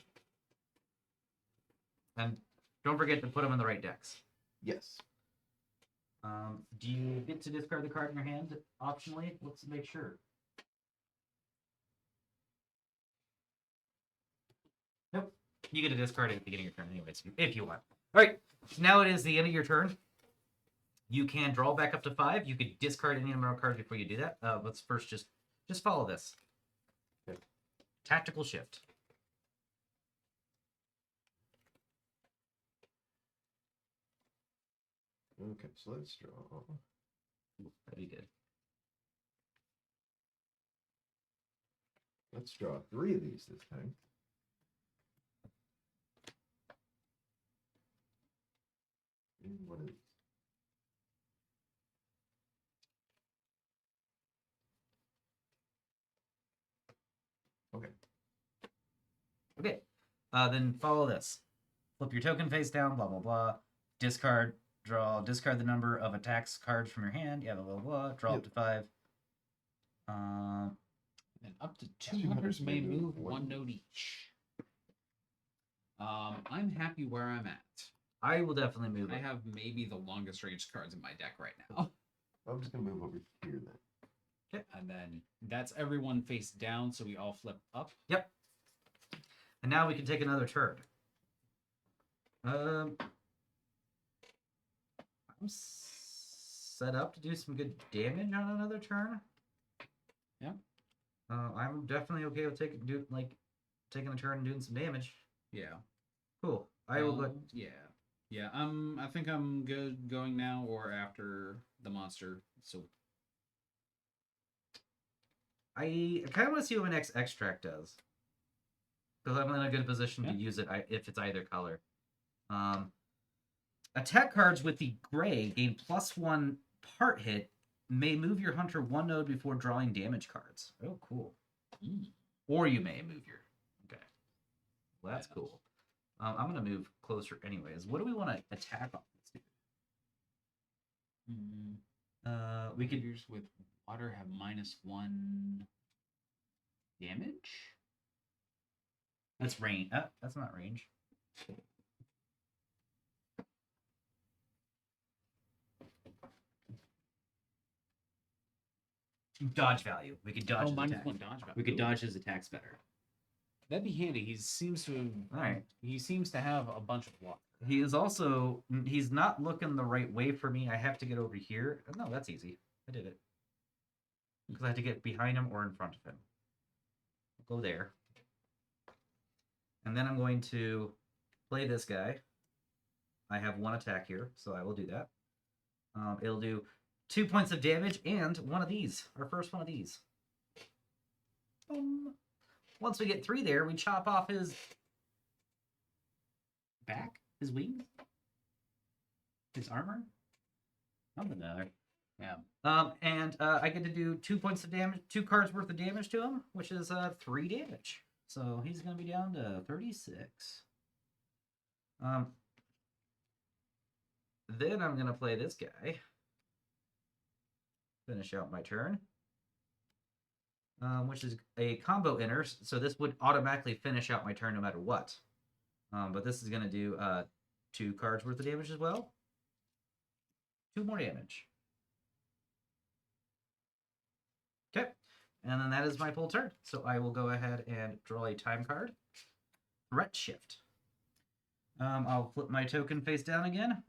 And don't forget to put them in the right decks. Yes. Do you get to discard the card in your hand optionally? Let's make sure. Nope. You get to discard it at the beginning of your turn anyways, if you want. All right. So now it is the end of your turn. You can draw back up to 5. You could discard any number of cards before you do that. Let's first just follow this. Okay. Tactical shift. Okay, so let's draw. Ooh, that'd be good. Let's draw 3 of these this time. And one of these. Okay. Okay. Then follow this. Flip your token face down, blah, blah, blah. Discard, draw, discard the number of attacks cards from your hand. Yeah, blah, blah, blah. Draw up Yep. to 5. And up to 200 may move one node each. I'm happy where I'm at. I will definitely move I it. have maybe the longest range cards in my deck right now. I'm just going to move over here then. And then that's everyone face down, so we all flip up. Yep. And now we can take another turn. I'm set up to do some good damage on another turn. Yeah. I'm definitely okay with taking a turn and doing some damage. Yeah. Cool. I will go. Yeah. Yeah. I think I'm good going now or after the monster. So I kind of want to see what my next extract does. Because I'm in a good position Yeah. to use it if it's either color. Attack cards with the gray gain +1 part hit, may move your hunter 1 node before drawing damage cards. Oh, cool. Or you may move your... Okay. Well, that's Yeah. cool. I'm going to move closer anyways. What do we want to attack on this dude? We could... Figures with water have -1 damage. That's range. That's not range. Dodge value. We could dodge his -1 attack. dodge value. We could Ooh. dodge his attacks better. That'd be handy. He seems to. All right. He seems to have a bunch of water. He is also... He's not looking the right way for me. I have to get over here. No, that's easy. I did it. Because I had to get behind him or in front of him. Go there. And then I'm going to play this guy. I have 1 attack here, so I will do that. It'll do 2 points of damage and 1 of these. Our first 1 of these. Boom. Once we get 3 there, we chop off his back, his wings, his armor. Something or other. Yeah. And I get to do 2 points of damage, 2 cards worth of damage to him, which is 3 damage. So he's gonna be down to 36. Then I'm gonna play this guy. Finish out my turn. Which is a combo enter, so this would automatically finish out my turn no matter what. But this is gonna do 2 cards worth of damage as well. 2 more damage. Okay, and then that is my full turn. So I will go ahead and draw a time card. Threat shift. I'll flip my token face down again.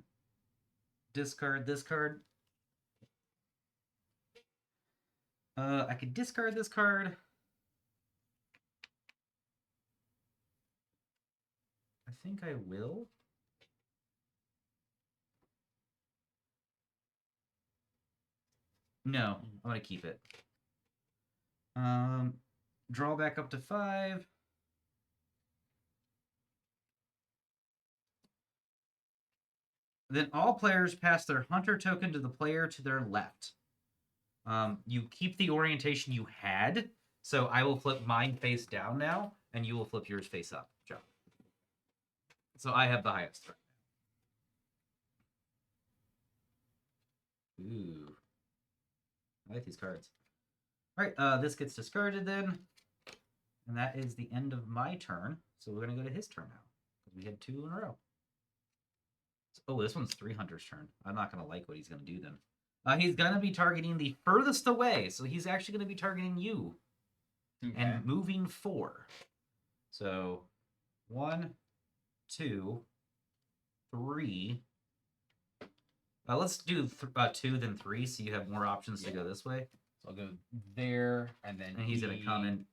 discard this card. I could discard this card. I think I will. No, I'm gonna keep it. Draw back up to 5. Then all players pass their hunter token to the player to their left. You keep the orientation you had, so I will flip mine face down now, and you will flip yours face up, Joe. So I have the highest right now. Ooh. I like these cards. All right, this gets discarded then. And that is the end of my turn. So we're going to go to his turn now. Because we had 2 in a row. Oh, this one's 3 Hunter's turn. I'm not going to like what he's going to do then. He's going to be targeting the furthest away. So he's actually going to be targeting you. Okay. And moving 4. So 1, 2, 3. Let's do 2 then 3, so you have more options to go this way. So I'll go there, and then And he's going to come in.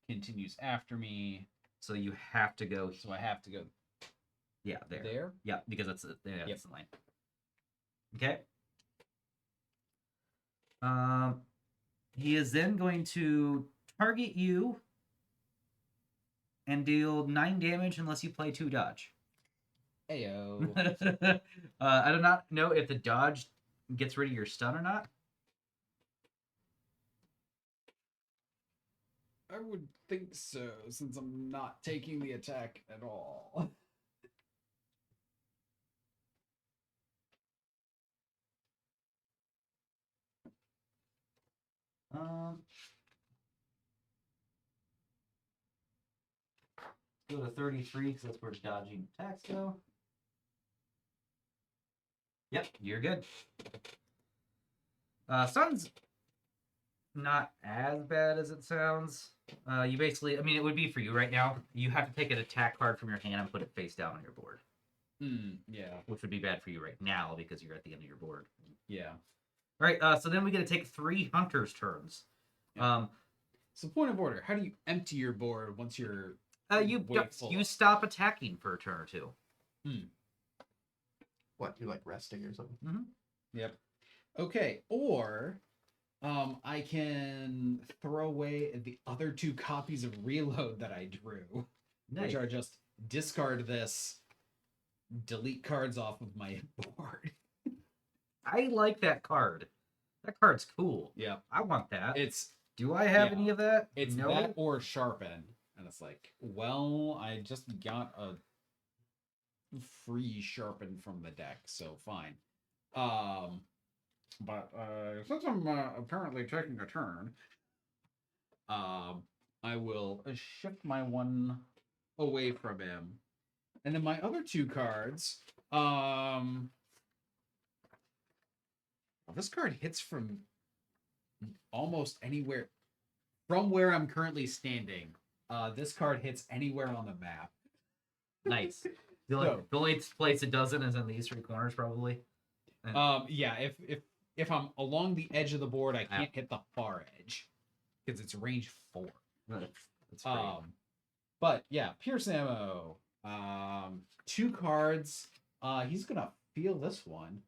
Continues after me. So you have to go. So I have to go. Yeah, there. There. Yeah, because that's the Yep. line. Okay. He is then going to target you and deal 9 damage unless you play 2 dodge. Ayo. I do not know if the dodge gets rid of your stun or not. I would think so, since I'm not taking the attack at all. Go to 33 because that's where dodging attacks go. Yep, you're good. Stun's not as bad as it sounds. You basically, I mean, it would be for you right now. You have to take an attack card from your hand and put it face down on your board. Yeah. Which would be bad for you right now because you're at the end of your board. Yeah. All right, so then we get to take 3 Hunter's turns. Yeah. So point of order, how do you empty your board once you're you stop attacking for a turn or 2. What, you're like resting or something? Mm-hmm. Yep. Okay, or I can throw away the other 2 copies of Reload that I drew, Nice. which are just discard this, delete cards off of my board. I like that card. That card's cool. Yeah. I want that. Do I have yeah. any of that? It's no. that or Sharpen. And it's like, well, I just got a free Sharpen from the deck, so fine. But since I'm apparently taking a turn, I will shift my 1 away from him. And then my other 2 cards, this card hits from almost anywhere from where I'm currently standing. This card hits anywhere on the map. Nice. The only place it doesn't is in these 3 corners, probably. Yeah. If I'm along the edge of the board, I can't hit the far edge because it's range 4. That's great. But yeah, Pierce ammo. 2 cards. He's gonna feel this one.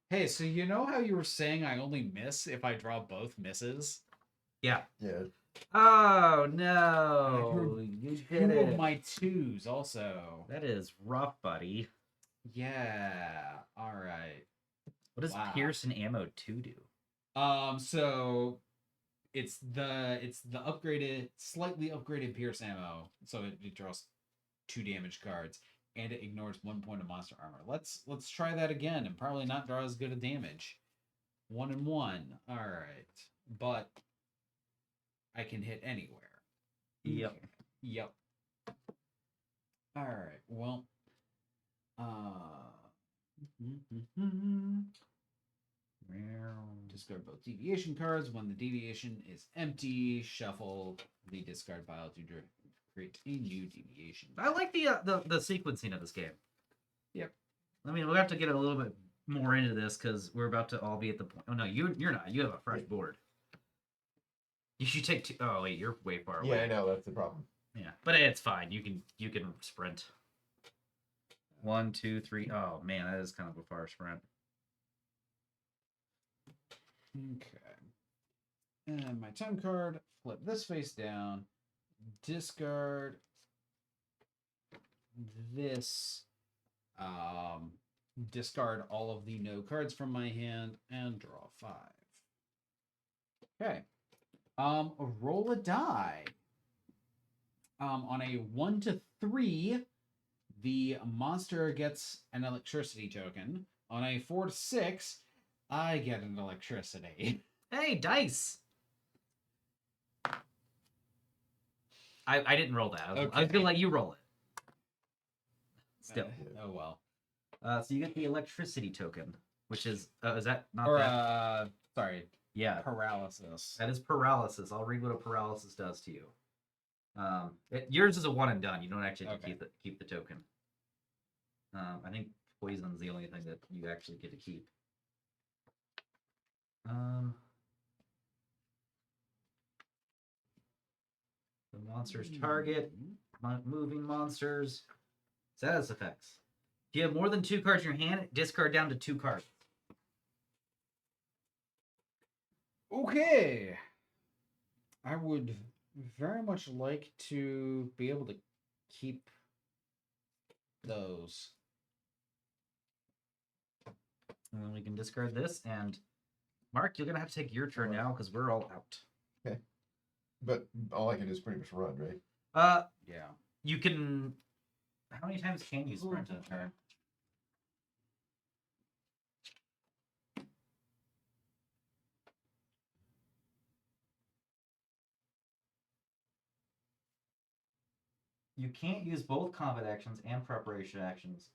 Hey, so you know how you were saying I only miss if I draw both misses? Yeah. Yeah. Oh no! You did 2 it. of my 2s also. That is rough, buddy. Yeah. All right. What does Pierce and Ammo 2 do? So it's the upgraded, slightly upgraded Pierce ammo. So it draws 2 damage cards and it ignores 1 point of monster armor. Let's try that again and probably not draw as good a damage. 1 and 1. All right, but I can hit anywhere. Yep. Yep. All right. Well. Discard both deviation cards. When the deviation is empty, shuffle the discard pile to create a new deviation. I like the sequencing of this game. I mean, we'll have to get a little bit more into this because we're about to all be at the point. Oh no, you're not. You have a fresh board. You should take two. Oh wait, you're way far away. Yeah, I know that's the problem. Yeah, but it's fine. You can sprint. 1, 2, 3. Oh man, that is kind of a far sprint. Okay. And my time card, flip this face down, discard this, discard all of the no cards from my hand, and draw 5. Okay. Roll a die. On a 1 to 3, the monster gets an electricity token. On a 4 to 6, I get an electricity. Hey, dice. I didn't roll that. I was gonna let you roll it. Still. Oh well. So you get the electricity token, which is that not Or that? sorry, Yeah, paralysis. that is paralysis. I'll read what a paralysis does to you. Yours is a one and done. You don't actually have to keep the token. I think poison's the only thing that you actually get to keep. The monster's target, moving monsters, status effects. If you have more than 2 cards in your hand, discard down to 2 cards. Okay. I would very much like to be able to keep those. And then we can discard this. And Mark, you're gonna have to take your turn now because we're all out. Okay. But all I can do is pretty much run, right? Yeah. You can. How many times can you sprint in a turn? You can't use both combat actions and preparation actions.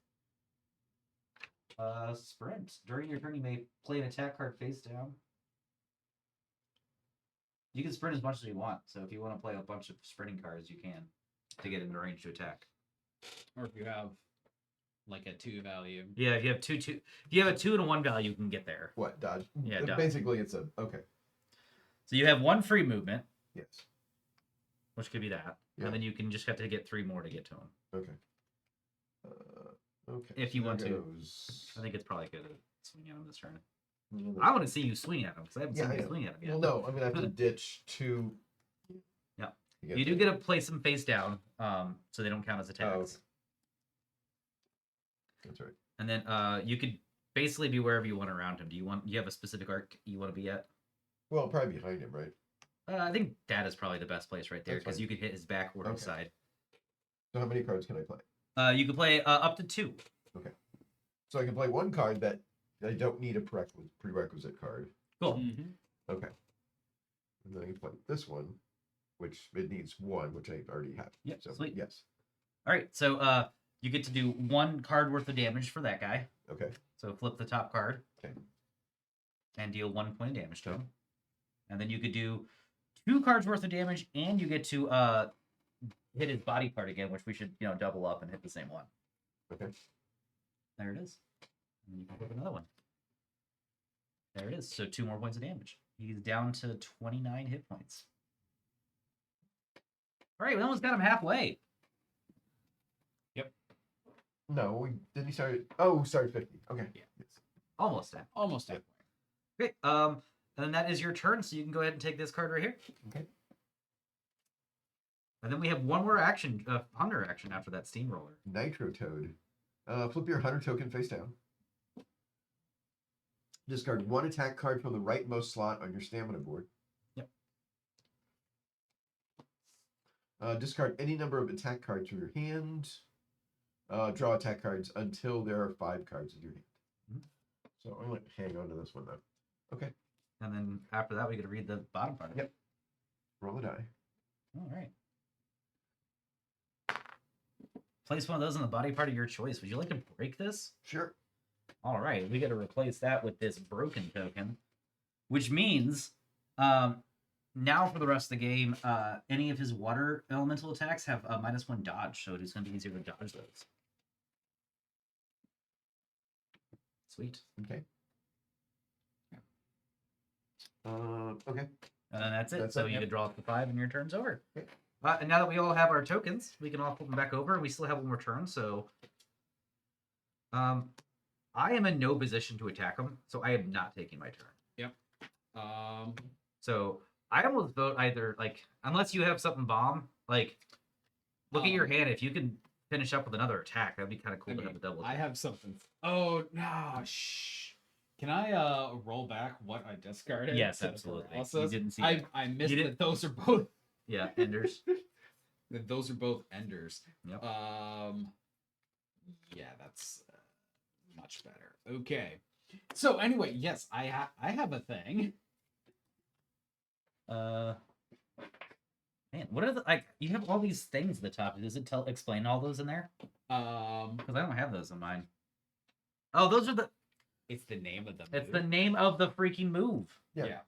Sprint. During your turn, you may play an attack card face down. You can sprint as much as you want. So if you want to play a bunch of sprinting cards, you can to get into range to attack. Or if you have like a 2 value. Yeah, if you have two, if you have a 2 and a 1 value, you can get there. What, dodge? Yeah, dodge. Basically, it's a okay. So you have 1 free movement. Yes. Which could be that. Yeah. And then you can just have to get 3 more to get to him. Okay. Okay. If you want to. goes... I think it's probably good to swing at him this turn. Yeah, I want to see you swing at him because I haven't seen I you know. swing at him yet. Well, no, I'm gonna have to ditch 2. Yeah. to get You do there. get to place them face down, so they don't count as attacks. Oh, okay. That's right. And then you could basically be wherever you want around him. Do you have a specific arc you want to be at? Well, probably behind him, right? I think that is probably the best place right there That's because fine. you could hit his back or his side. So how many cards can I play? You could play up to 2. So I can play 1 card that I don't need a prerequisite card. Cool. Mm-hmm. Okay. And then I can play this one, which it needs 1, which I already have. Yep, So sweet. yes. All right, so you get to do 1 card worth of damage for that guy. Okay. So flip the top card. Okay. And deal 1 point of damage to him. And then you could do 2 cards worth of damage, and you get to hit his body part again, which we should double up and hit the same one. Okay. There it is. And you can flip another one. There it is. So 2 more points of damage. He's down to 29 hit points. All right, we almost got him halfway. No, didn't he start? Oh, started 50. Okay. Yeah. Yes. Almost there. Almost halfway. Okay. And then that is your turn, so you can go ahead and take this card right here. Okay. And then we have 1 more action, hunter action after that steamroller. Nitro Toad. Flip your hunter token face down. Discard 1 attack card from the rightmost slot on your stamina board. Yep. Discard any number of attack cards from your hand. Draw attack cards until there are 5 cards in your hand. Mhm. So I'm going to hang on to this one though. Okay. And then after that, we get to read the bottom part of it. Roll a die. All right. Place one of those in the body part of your choice. Would you like to break this? Sure. All right, we got to replace that with this broken token, which means now for the rest of the game, any of his water elemental attacks have a -1 dodge, so it's going to be easier to dodge those. Sweet. Okay. Okay. And then that's it. That's so it, you yep. can draw up the 5 and your turn's over. Okay. And now that we all have our tokens, we can all put them back over. We still have one more turn, so I am in no position to attack them, so I am not taking my turn. Yep. So I almost vote either like unless you have something bomb, like look at your hand. If you can finish up with another attack, that'd be kind of cool to have a double I attack. have something. Oh no! Shh. Can I roll back what I discarded? Yes, to the absolutely. paralysis? You didn't see I that. I missed You that those are both Yeah, enders. that those are both enders. Yep. Yeah, that's much better. Okay. So anyway, yes, I have a thing. Man, what are the like? You have all these things at the top. Does it explain all those in there? Because I don't have those in mine. Oh, those are the. It's the name of the It's move. the name of the freaking move. Yeah.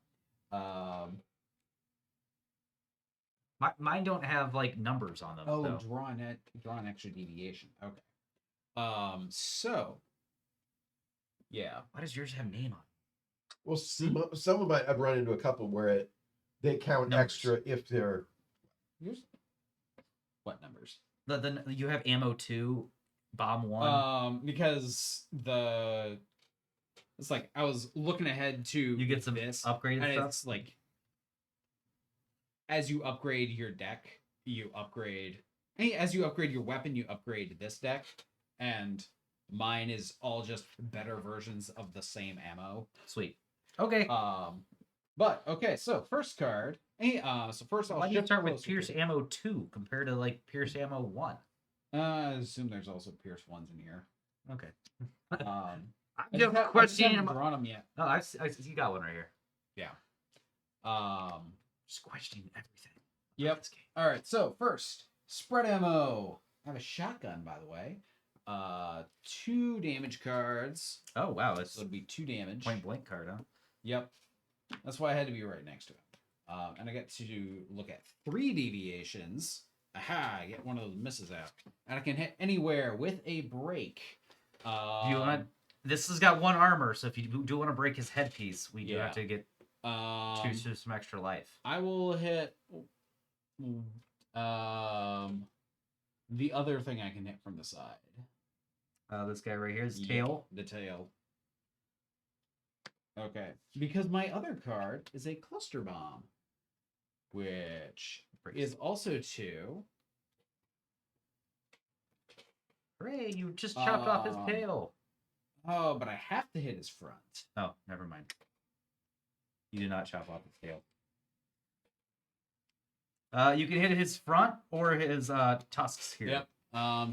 Mine don't have like numbers on them. Oh, so. draw an extra deviation. Okay. So. Yeah. Why does yours have name on it? Well, some of I've run into a couple where they count Numbers. extra if they're. Here's what numbers? The you have ammo 2, bomb 1. Because it's like I was looking ahead to You get some this upgraded and stuff. it's like as you upgrade your deck, you upgrade. As you upgrade your weapon, you upgrade this deck, and mine is all just better versions of the same ammo. Sweet. Okay. But okay, so first card. So first I'll Why do you shift start with closer Pierce to- ammo 2 compared to like Pierce ammo 1? I assume there's also Pierce ones in here. Okay. I You just have I just question. haven't drawn them yet. Oh, I you got one right here. Yeah. Just questioning everything. Yep. This game. All right. So first, spread ammo. I have a shotgun, by the way. 2 damage cards. Oh wow, So it's it'll be 2 damage. point blank card, huh? Yep. That's why I had to be right next to it. And I get to look at 3 deviations. Aha! I get one of those misses out, and I can hit anywhere with a break. Do you want? This has got 1 armor, so if you do want to break his headpiece, we do Yeah. have to get some extra life. I will hit the other thing I can hit from the side. This guy right here, his Yep, tail. The tail. Okay. Because my other card is a cluster bomb, which is also 2. Hooray! You just chopped off his tail. Oh, but I have to hit his front. Oh, never mind. You did not chop off his tail. You can hit his front or his tusks here. Yep.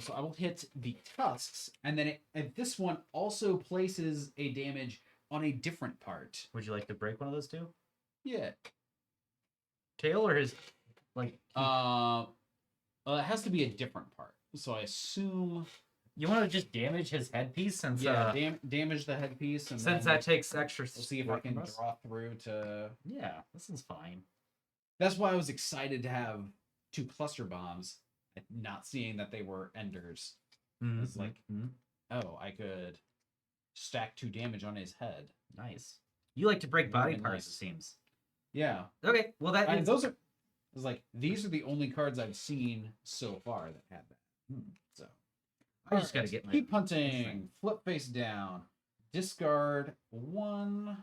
So I will hit the tusks, and then this one also places a damage on a different part. Would you like to break one of those 2? Yeah. Tail or his like? It has to be a different part. So I assume You want to just damage his headpiece since damage the headpiece, and since then that takes extra. we'll see if I work can from us. draw through to. Yeah, this is fine. That's why I was excited to have 2 cluster bombs, not seeing that they were enders. It's like, oh, I could stack 2 damage on his head. Nice. You like to break body Really parts, nice. it seems. Yeah, Okay, well that and is those are. It's like these are the only cards I've seen so far that have that. So I just Alright, gotta get my keep thing. hunting. Flip face down. Discard 1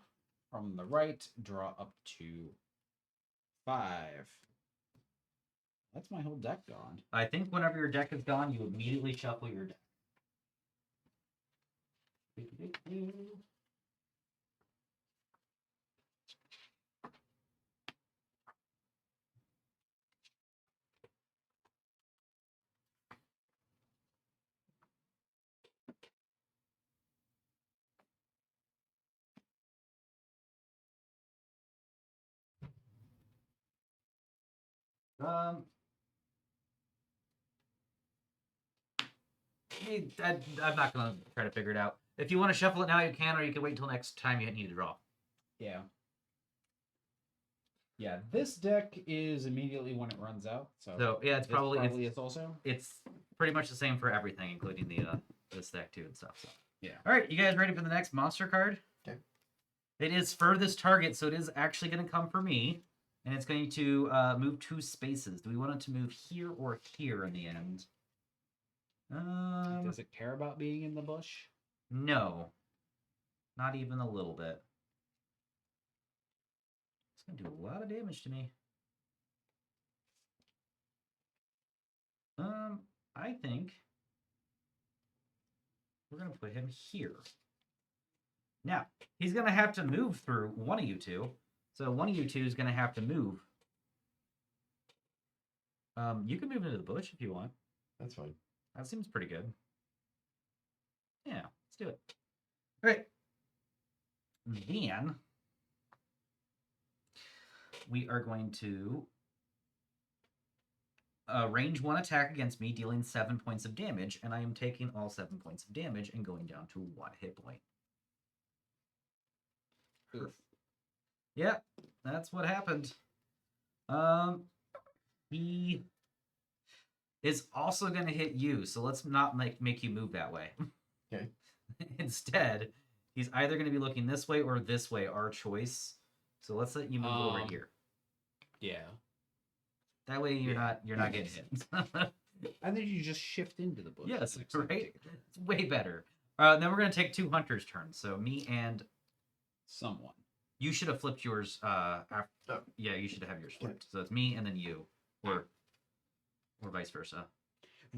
from the right. Draw up to 5. That's my whole deck gone. I think whenever your deck is gone, you immediately shuffle your deck. I'm not gonna try to figure it out. If you want to shuffle it now, you can, or you can wait until next time you need to draw. Yeah. Yeah, this deck is immediately when it runs out. So Yeah, it's this probably is also. it's pretty much the same for everything, including the this deck too and stuff. So Yeah. All right, you guys ready for the next monster card? Okay. It is furthest target, so it is actually going to come for me, and it's going to move 2 spaces. Do we want it to move here or here in the end? Does it care about being in the bush? No, not even a little bit. It's going to do a lot of damage to me. I think we're going to put him here. Now, he's going to have to move through one of you two. So one of you two is going to have to move. You can move into the bush if you want. That's fine. That seems pretty good. Yeah, let's do it. All right. Then we are going to range 1 attack against me, dealing 7 points of damage, and I am taking all 7 points of damage and going down to 1 hit point. Oof. Yeah, that's what happened. He is also going to hit you, so let's not make you move that way. Okay. Instead, he's either going to be looking this way or this way, our choice. So let's let you move over here. Yeah. That way you're not getting hit. And then you just shift into the bush. Yes, next time you right? take a turn. It's way better. Then we're going to take 2 hunters' turns. So me and Someone. you should have flipped yours. After, Oh. Yeah, you should have yours flipped. So it's me and then you, or vice versa.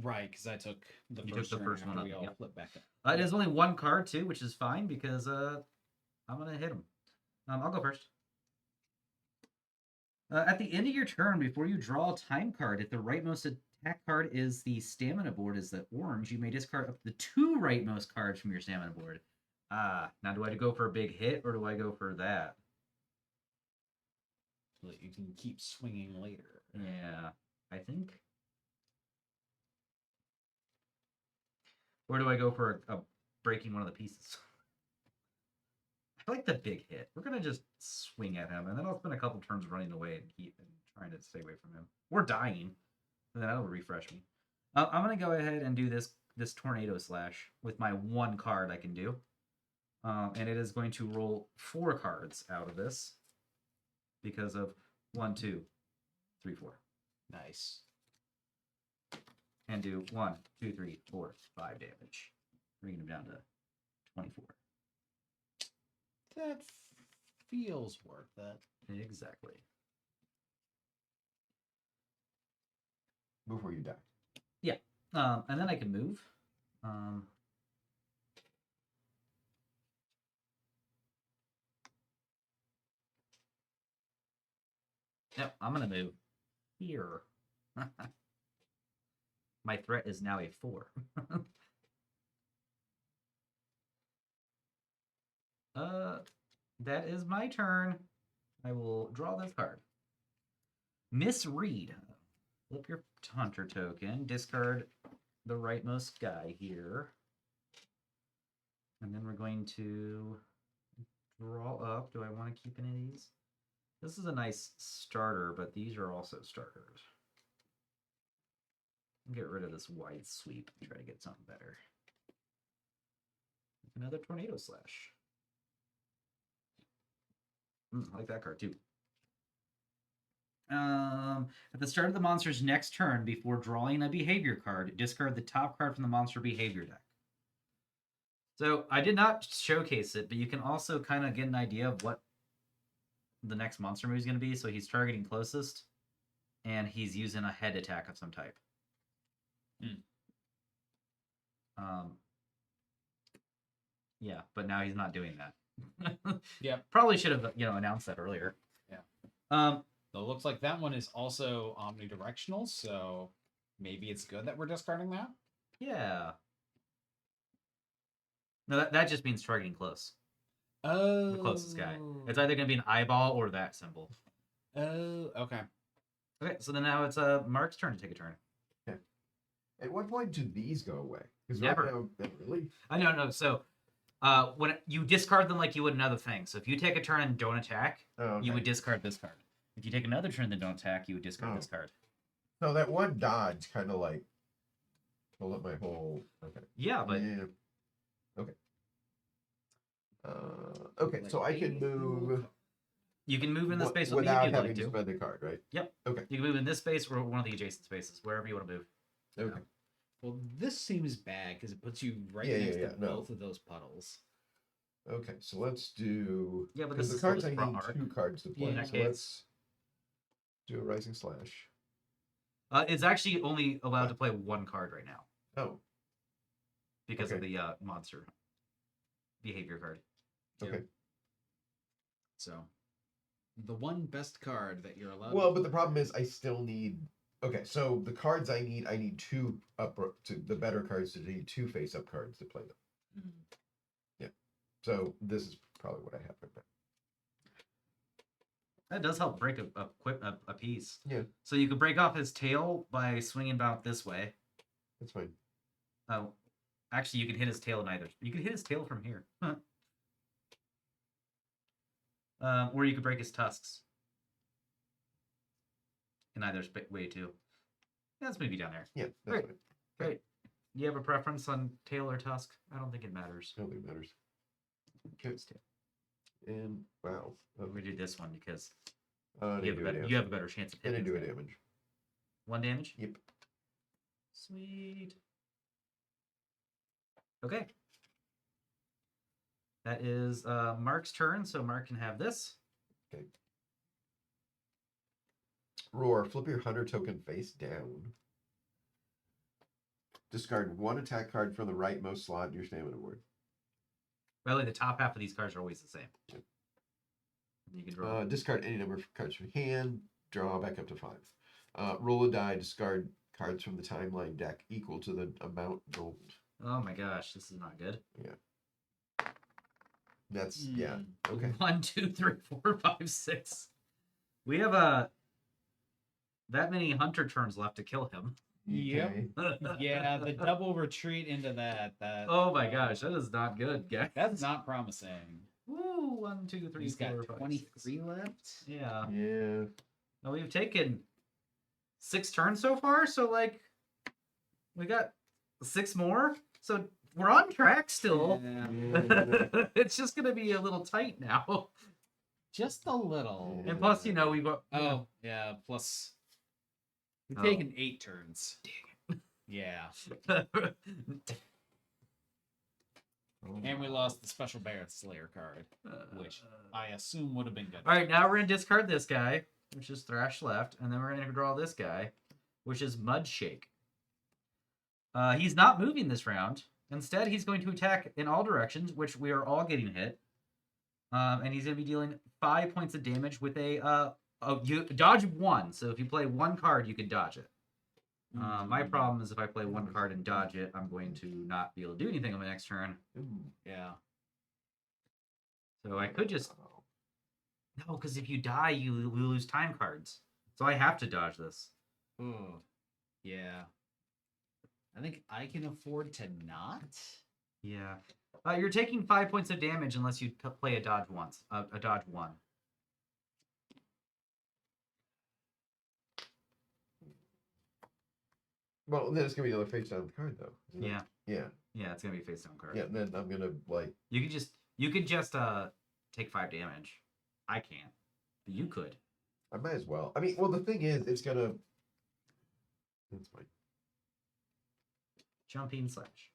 Right, because I took the You first took the turn first one after up, we all yep. flipped back up. It is only 1 card too, which is fine because I'm going to hit him. I'll go first. At the end of your turn, before you draw a time card, if the rightmost attack card is the stamina board, is the orange, you may discard up to 2 rightmost cards from your stamina board. Now do I go for a big hit or do I go for that? So that you can keep swinging later. Yeah, I think. Or do I go for a breaking one of the pieces? I like the big hit. We're going to just swing at him, and then I'll spend a couple turns running away and trying to stay away from him. Or dying. And then that'll refresh me. I'm going to go ahead and do this Tornado Slash with my 1 card I can do. And it is going to roll 4 cards out of this. Because of 1, 2, 3, 4. Nice. And do 1, 2, 3, 4, 5 damage. Bringing him down to 24. That feels worth it. Exactly. Before you die. Yeah. And then I can move. No, I'm going to move here. My threat is now a 4. That is my turn. I will draw this card. Misread. Flip your hunter token. Discard the rightmost guy here. And then we're going to draw up. Do I want to keep any of these? This is a nice starter, but these are also starters. Get rid of this wide sweep and try to get something better. Another Tornado Slash. I like that card too. At the start of the monster's next turn, before drawing a behavior card, discard the top card from the monster behavior deck. So I did not showcase it, but you can also kind of get an idea of what the next monster move is going to be. So he's targeting closest, and he's using a head attack of some type. Yeah, but now he's not doing that. Yep. Probably should have announced that earlier. Yeah. So it looks like that one is also omnidirectional, so maybe it's good that we're discarding that. Yeah. No, that just means targeting close. Oh. The closest guy. It's either going to be an eyeball or that symbol. Oh, okay. Okay, so then now it's Mark's turn to take a turn. Okay. At what point do these go away? Because Never. right now, really? I don't know. So when you discard them like you would another thing. So if you take a turn and don't attack, Okay. you would discard this card. If you take another turn and don't attack, you would discard this card. So that one dodge kind of like pull up my whole. Okay. Yeah, but Yeah. Okay. Okay, Like so I can 8 move You can move in the space with me if without you'd having like to to. spend a card, right? Yep. Okay. You can move in this space or one of the adjacent spaces, wherever you want to move. Okay. Well, this seems bad because it puts you right Yeah, next yeah, to no. both of those puddles. Okay, so let's do. Yeah, but Because this the is still cards I just front need arc. 2 cards to play. In that So case. let's do a Rising Slash. It's actually only allowed to play 1 card right now Oh, because of Okay. the monster behavior card. okay. So, the one best card that you're allowed. Well, to but the problem is I still need. Okay, so the cards I need 2 up to the better cards to need 2 face-up cards to play them. Mm. So this is probably what I have right now. That does help break a piece. Yeah. So you could break off his tail by swinging about this way. That's fine. Oh, actually, you can hit his tail in either. You can hit his tail from here. Or you could break his tusks. In either way, too. That's maybe down there. Yeah, that's Great. fine. Great. You have a preference on tail or tusk? I don't think it matters. I don't think it matters. Okay. His tail. And wow. We do this one because I you have a better chance of I hitting. didn't do a his tail. damage. 1 damage? Yep. Sweet. Okay. That is Mark's turn, so Mark can have this. Okay. Roar, flip your hunter token face down. Discard 1 attack card from the rightmost slot in your stamina board. By the way, the top half of these cards are always the same. Yep. You can draw. Discard any number of cards from hand. Draw back up to 5. Roll a die. Discard cards from the timeline deck equal to the amount gold. Oh my gosh, this is not good. That's yeah. Okay. 1, 2, 3, 4, 5, 6. We have that many hunter turns left to kill him. Yep. Okay. Yeah, the double retreat into that. Oh my gosh, that is not good, guys. That's not promising. Woo! 1, 2, 3, He's 4, got 5, 23 6. left. Yeah. Yeah. Now we've taken 6 turns so far, so like we got 6 more. So we're on track still. Yeah. It's just gonna be a little tight now. Just a little. And plus, you know, we've got Oh, yeah, plus. We've Oh. taken 8 turns. Yeah. And we lost the special Barroth Slayer card, which I assume would have been good. All right, now we're gonna discard this guy, which is Thrash left, and then we're gonna draw this guy, which is Mud Shake. He's not moving this round. Instead, he's going to attack in all directions, which we are all getting hit. And he's going to be dealing 5 points of damage with a you dodge 1. So if you play 1 card, you can dodge it. My problem is if I play 1 card and dodge it, I'm going to not be able to do anything on my next turn. Yeah. So I could just no, because if you die, you lose time cards. So I have to dodge this. Ooh. Yeah. I think I can afford to not. Yeah. You're taking 5 points of damage unless you play a dodge once. A dodge 1. Well, then it's gonna be another face down card though. Isn't it? Yeah. Yeah. Yeah, it's gonna be a face down card. Yeah. Then I'm gonna like. You could just take 5 damage. I can't. But you could. I might as well. I mean, well, the thing is, it's gonna. That's fine. Jumping slash.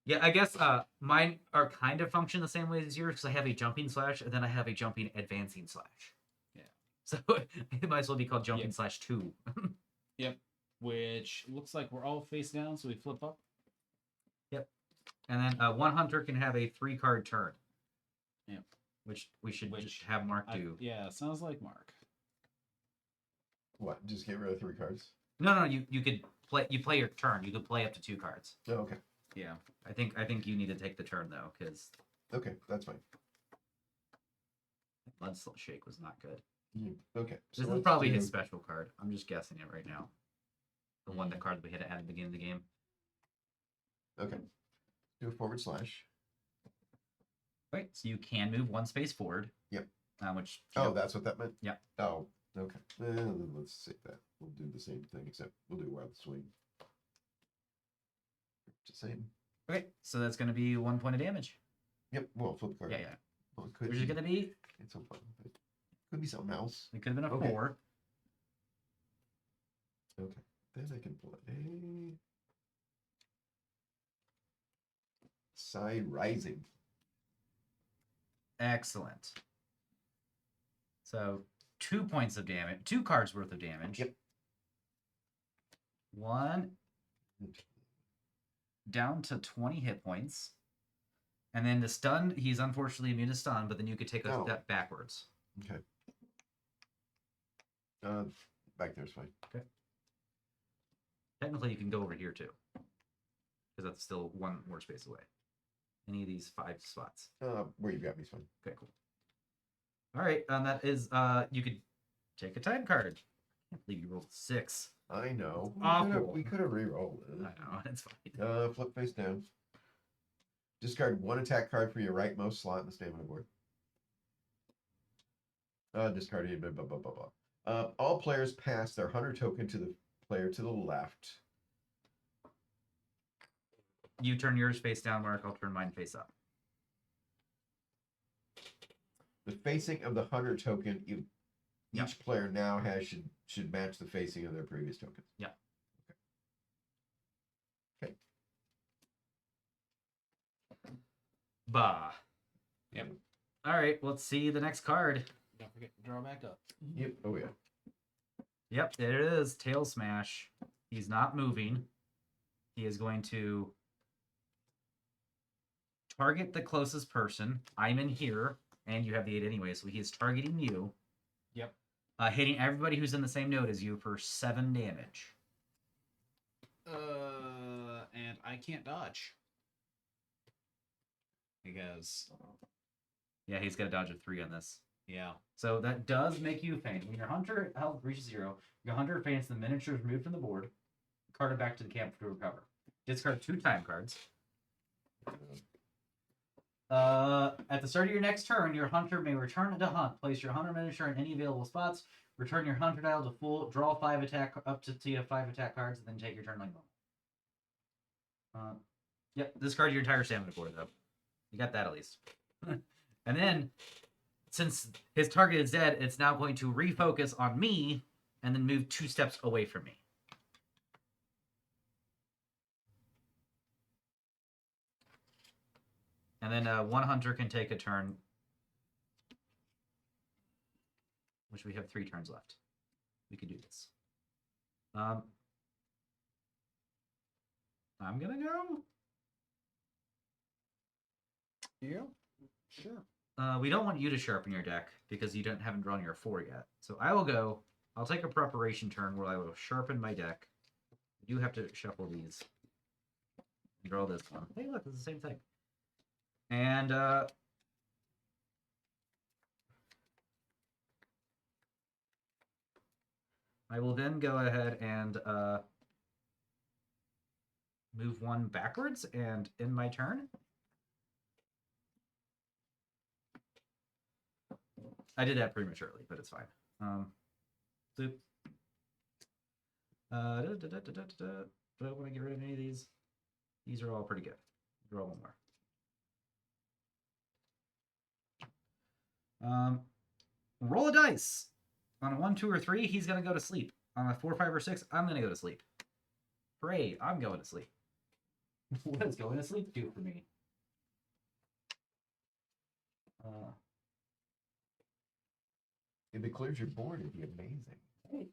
Yeah, I guess mine are kind of function the same way as yours because I have a jumping slash and then I have a jumping advancing slash. Yeah. So it might as well be called jumping slash 2. Yep. Which looks like we're all face down, so we flip up. Yep. And then 1 hunter can have a 3-card turn. Yep. Which we should just have Mark do. Yeah, sounds like Mark. What? Just get rid of 3 cards? No, you could play your turn. You could play up to 2 cards. Oh, okay. Yeah. I think you need to take the turn though, because Okay, that's fine. Blood Shake was not good. Okay. This is let's probably do- his special card. I'm just guessing it right now. The card that we had to add at the beginning of the game. Okay. Do a forward slash. Right. So you can move 1 space forward. Yep. Which. Oh, that's what that meant? Yeah. Oh, okay. Then let's save that. We'll do the same thing, except we'll do Wild Swing. It's the same. Okay. So that's going to be 1 point of damage. Yep. Well, flip the card. Yeah. Well, it could Which is be. going to be, It's a one. But it could be something else. it could have been a Okay. 4. Okay. Then I can play Side Rising. Excellent. So 2 points of damage, 2 cards worth of damage. Yep. 1 down to 20 hit points. And then the stun, he's unfortunately immune to stun, but then you could take a step backwards. Okay. Back there's fine. Okay. Technically, you can go over here too, because that's still 1 more space away. Any of these 5 spots. Where you got me is fine. Okay, cool. All right, that is you could take a time card. I can't believe you rolled 6. I know. Awful. We could have re-rolled I it. know, it's fine. Flip face down. Discard 1 attack card for your rightmost slot in the stamina board. Discard it. Blah, blah, blah, blah. All players pass their hunter token to the player to the left. You turn yours face down, Mark. I'll turn mine face up. The facing of the hunter token each player now has should match the facing of their previous tokens. Yeah. Okay. Bah. Yep. All right, let's see the next card. Don't forget to draw back up. Yep. Oh yeah. Yep, there it is. Tail Smash. He's not moving. He is going to target the closest person. I'm in here, and you have the 8 anyway, so he is targeting you. Yep. Hitting everybody who's in the same node as you for 7 damage. And I can't dodge. Because, Yeah, he's got a dodge of 3 on this. yeah. So that does make you faint. When your hunter health reaches 0, your hunter faints, the miniature is removed from the board. Card it back to the camp to recover. Discard 2 time cards. At the start of your next turn, your hunter may return to hunt. Place your hunter miniature in any available spots. Return your hunter dial to full. Draw 5 attack up to you have 5 attack cards, and then take your turn like normal. Yep. Discard your entire stamina board though. You got that at least. And then, since his target is dead, it's now going to refocus on me, and then move 2 steps away from me. And then 1 hunter can take a turn, which we have 3 turns left. We could do this. I'm gonna go. Yeah. Sure. We don't want you to sharpen your deck because you haven't drawn your 4 yet. So I will go. I'll take a preparation turn where I will sharpen my deck. I do have to shuffle these. And draw this one. Hey, look, it's the same thing. And I will then go ahead and move 1 backwards and end my turn. I did that prematurely, but it's fine. Zoop. Do I want to get rid of any of these? These are all pretty good. Draw 1 more. Roll a dice. On a 1, 2, or 3, he's gonna go to sleep. On a 4, 5, or 6, I'm gonna go to sleep. Hooray! I'm going to sleep. What does going to sleep do for me? If it clears your board, it'd be amazing. Hey.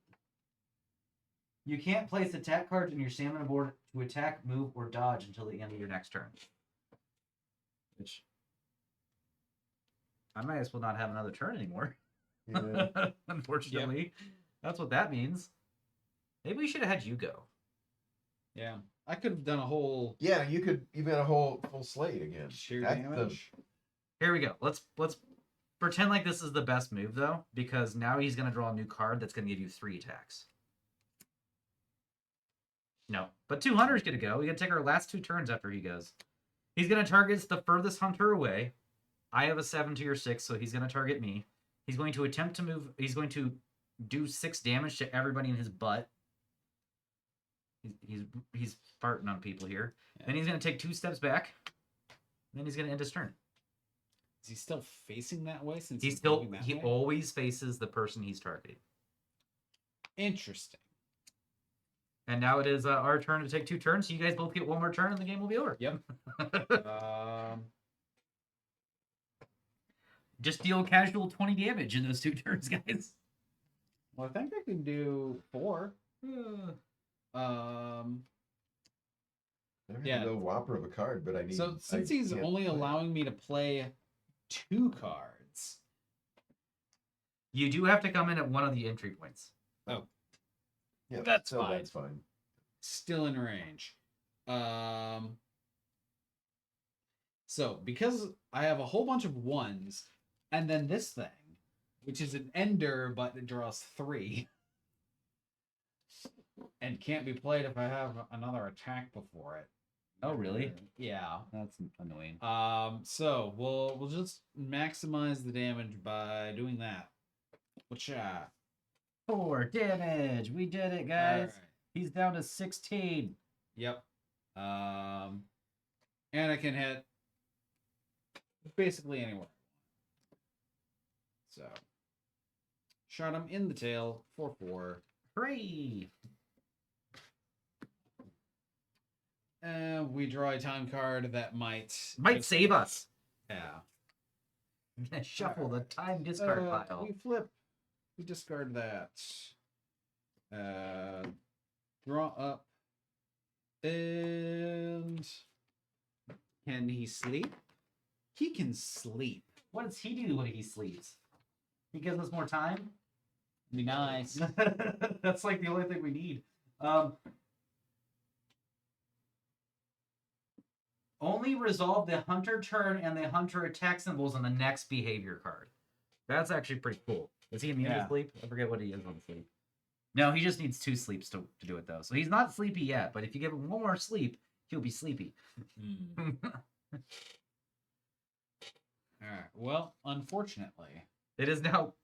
You can't place attack cards in your stamina board to attack, move, or dodge until the end of your next turn. Which I might as well not have another turn anymore. Yeah. Unfortunately, that's what that means. Maybe we should have had you go. Yeah. I could have done a whole Yeah, you could even a whole full slate again. sheer That's damage. Here we go. Let's pretend like this is the best move though, because now he's gonna draw a new card that's gonna give you 3 attacks. No, but 200's gonna go. We gotta take our last 2 turns after he goes. He's gonna target the furthest hunter away. I have a 7 to your 6, so he's gonna target me. He's going to attempt to move. He's going to do 6 damage to everybody in his butt. He's farting on people here. Yeah. Then he's gonna take 2 steps back. Then he's gonna end his turn. Is he still facing that way since He's still moving that he way? always faces the person he's targeting. Interesting. And now it is our turn to take 2 turns. So you guys both get 1 more turn, and the game will be over. Yep. Just deal casual 20 damage in those 2 turns, guys. Well, I think I can do 4. I have Yeah. a little whopper of a card, but I need. So since he's can't only play it. allowing me to play 2 cards, You do have to come in at one of the entry points. Yeah, That's so fine. That's fine. still in range. So because I have a whole bunch of 1s, and then this thing, which is an ender, but it draws 3. And can't be played if I have another attack before it. Oh, really? Yeah. That's annoying. So we'll just maximize the damage by doing that. Which 4 damage. We did it, guys. He's down to 16. Yep. And I can hit basically anywhere. So shot him in the tail for 4. Hooray! And we draw a time card that might just- Save us. Yeah. Shuffle the time discard pile. We flip. We discard that. Draw up. And can he sleep? He can sleep. What does he do when he sleeps? He gives us more time? Be nice. That's like the only thing we need. Only resolve the hunter turn and the hunter attack symbols on the next behavior card. That's actually pretty cool. Is he immune to Yeah. sleep? I forget what he is on sleep. No, he just needs 2 sleeps to do it, though. So he's not sleepy yet, but if you give him 1 more sleep, he'll be sleepy. All right. Well, unfortunately. It is now...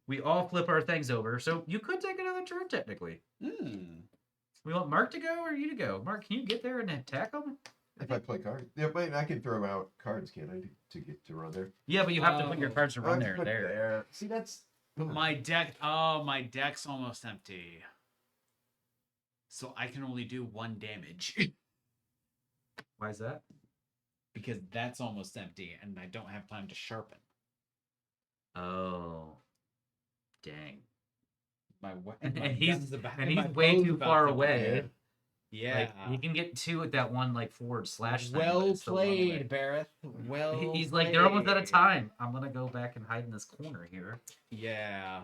We all flip our things over, so you could take another turn, technically. We want Mark to go or you to go? Mark, can you get there and attack him? If I play cards, yeah, but I can throw out cards, can't I, to get to run there? Yeah, but you have to put your cards to Oh, run I there. put There. See, that's My deck. Oh, my deck's almost empty. So I can only do 1 damage. Why is that? Because that's almost empty and I don't have time to sharpen. Oh. Dang. My And my he's- gun's about- And my he's way bow's too about far to away. go. Yeah. Like, he can get 2 at that one, like, forward slash thing, but Well it's still a long way. played, Barroth. Well He's like, they're almost out of played. time. I'm gonna go back and hide in this corner here. Yeah.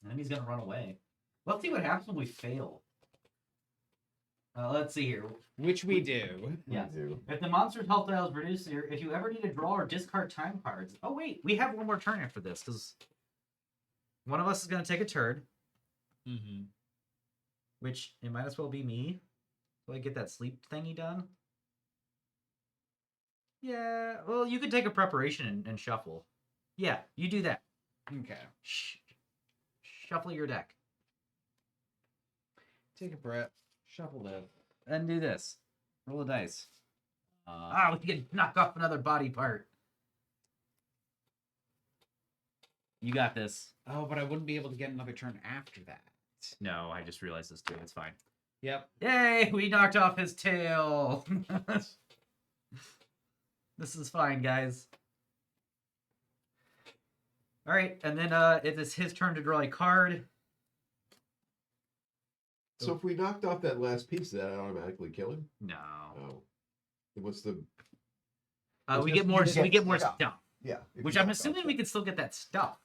And then he's gonna run away. Let's see what happens when we fail. Let's see here. Which we do. Yes. do. If the monster's health dial is reduced here, if you ever need to draw or discard time cards. Oh, wait. We have 1 more turn after this, because one of us is going to take a turn, Mm-hmm. which it might as well be me. So I get that sleep thingy done. Yeah. Well, you could take a preparation and shuffle. Yeah, you do that. Okay. Shuffle your deck. Take a breath. Shuffle that. And do this. Roll a dice. Uh, We can knock off another body part. You got this. Oh, but I wouldn't be able to get another turn after that. No, I just realized this too. It's fine. Yep. Yay! We knocked off his tail. This is fine, guys. All right, and then it is his turn to draw a card. So if we knocked off that last piece, does that automatically kill him? No. Oh. What's the? We just- get more. you We get more yeah. stuff, Yeah. if which you I'm knocked off assuming that. we could still get that stuff.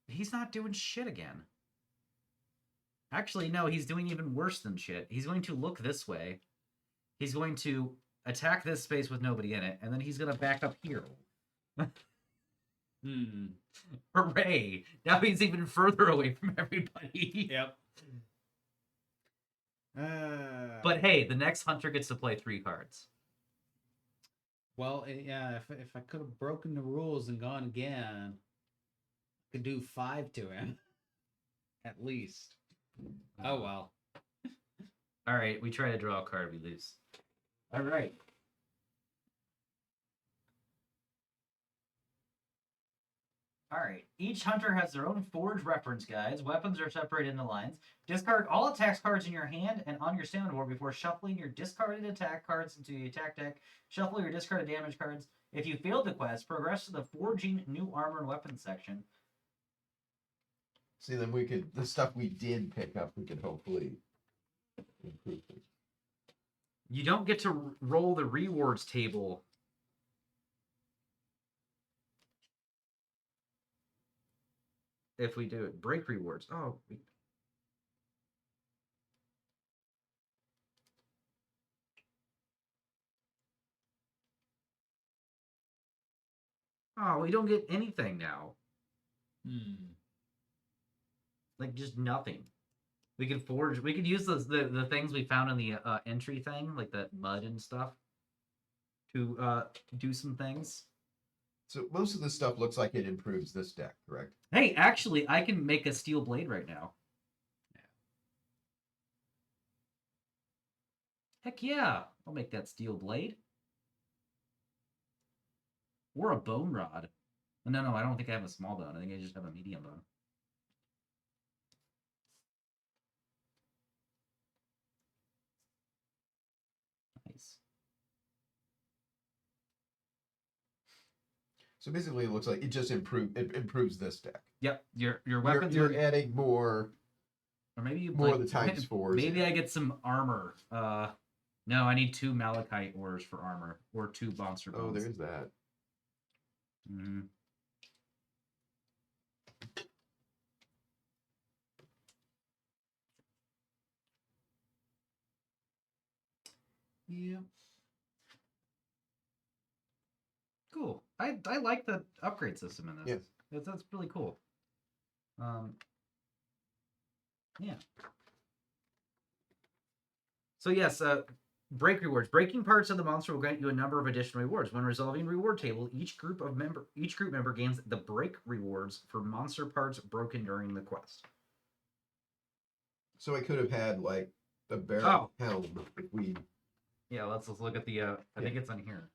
He's not doing shit again. Actually, no, he's doing even worse than shit. He's going to look this way. He's going to attack this space with nobody in it, and then he's going to back up here. Hooray! Now he's even further away from everybody. Yep. But hey, the next hunter gets to play 3 cards. Well, yeah. If I could have broken the rules and gone again, I could do 5 to him, at least. Oh well. All right, we try to draw a card, we lose. All right. All right. Each hunter has their own forge reference guides. Weapons are separated into lines. Discard all attack cards in your hand and on your stamina board before shuffling your discarded attack cards into the attack deck. Shuffle your discarded damage cards. If you failed the quest, progress to the forging new armor and weapons section. See, then we could, the stuff we did pick up, we could hopefully improve things. You don't get to roll the rewards table. If we do it, break rewards. Oh, we don't get anything now. Like just nothing. We could forge. We could use the things we found in the entry thing, like that mud and stuff, to do some things. So most of the stuff looks like it improves this deck, correct? Hey, actually, I can make a steel blade right now. Heck yeah, I'll make that steel blade. Or a bone rod. No, I don't think I have a small bone. I think I just have a medium bone. Nice. So basically, it looks like it just improves this deck. Yep, your weapons. You're adding more. Or maybe you more of the times fours. Maybe I get some armor. No, I need 2 malachite ores for armor, or 2 monster bones. Oh, there's that. Mm-hmm. Yeah. Cool. I like the upgrade system in this. Yeah. That's really cool. Yeah. So yes, break rewards. Breaking parts of the monster will grant you a number of additional rewards. When resolving reward table, each group member gains the break rewards for monster parts broken during the quest. So I could have had like the Barroth helm if we. Yeah, let's look at the. I think it's on here.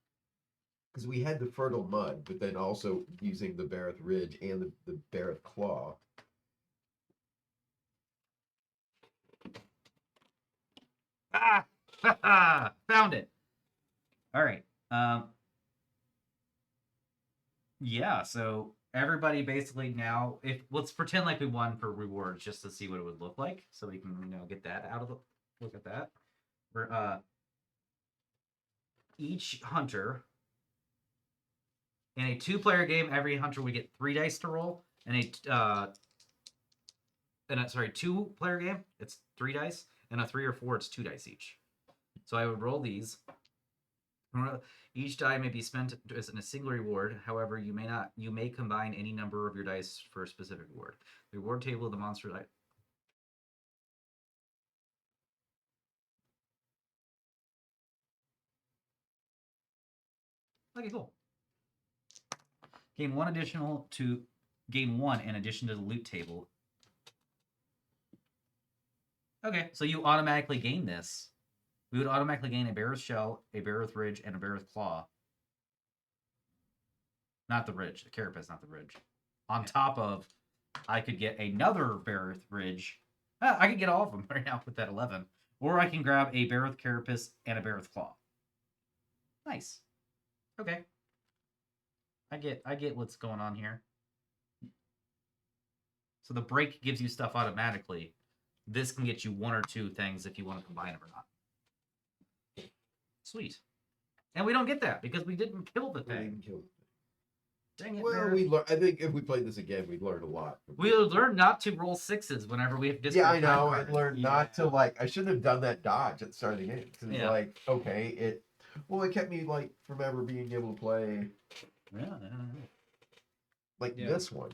Because we had the fertile mud, but then also using the Barroth Ridge and the Barroth Claw. Ah! Found it. All right. Yeah, so everybody basically now, let's pretend like we won for rewards just to see what it would look like, so we can get that out of the look at that. We're each hunter in a 2-player game, every hunter would get 3 dice to roll, and a 2-player game, it's 3 dice, and a 3 or 4, it's 2 dice each. So I would roll these. Each die may be spent as a single reward. However, you may combine any number of your dice for a specific reward. The reward table of the monster die. Okay, cool. Gain 1 additional to gain 1 in addition to the loot table. Okay, so you automatically gain this. We would automatically gain a Barroth Shell, a Barroth Ridge, and a Barroth Claw. Not the Ridge. The Carapace, not the Ridge. On top of, I could get another Barroth Ridge. I could get all of them right now with that 11. Or I can grab a Barroth Carapace and a Barroth Claw. Nice. Okay. I get what's going on here. So the break gives you stuff automatically. This can get you 1 or 2 things if you want to combine them or not. Sweet. And we don't get that because we didn't kill the thing. Dang it, well, I think if we played this again, we'd learn a lot. We would learn not to roll 6s whenever we have discard. Yeah, I know. I learned not to I shouldn't have done that dodge at the start of the game. Because it's okay, it kept me from ever being able to play this one.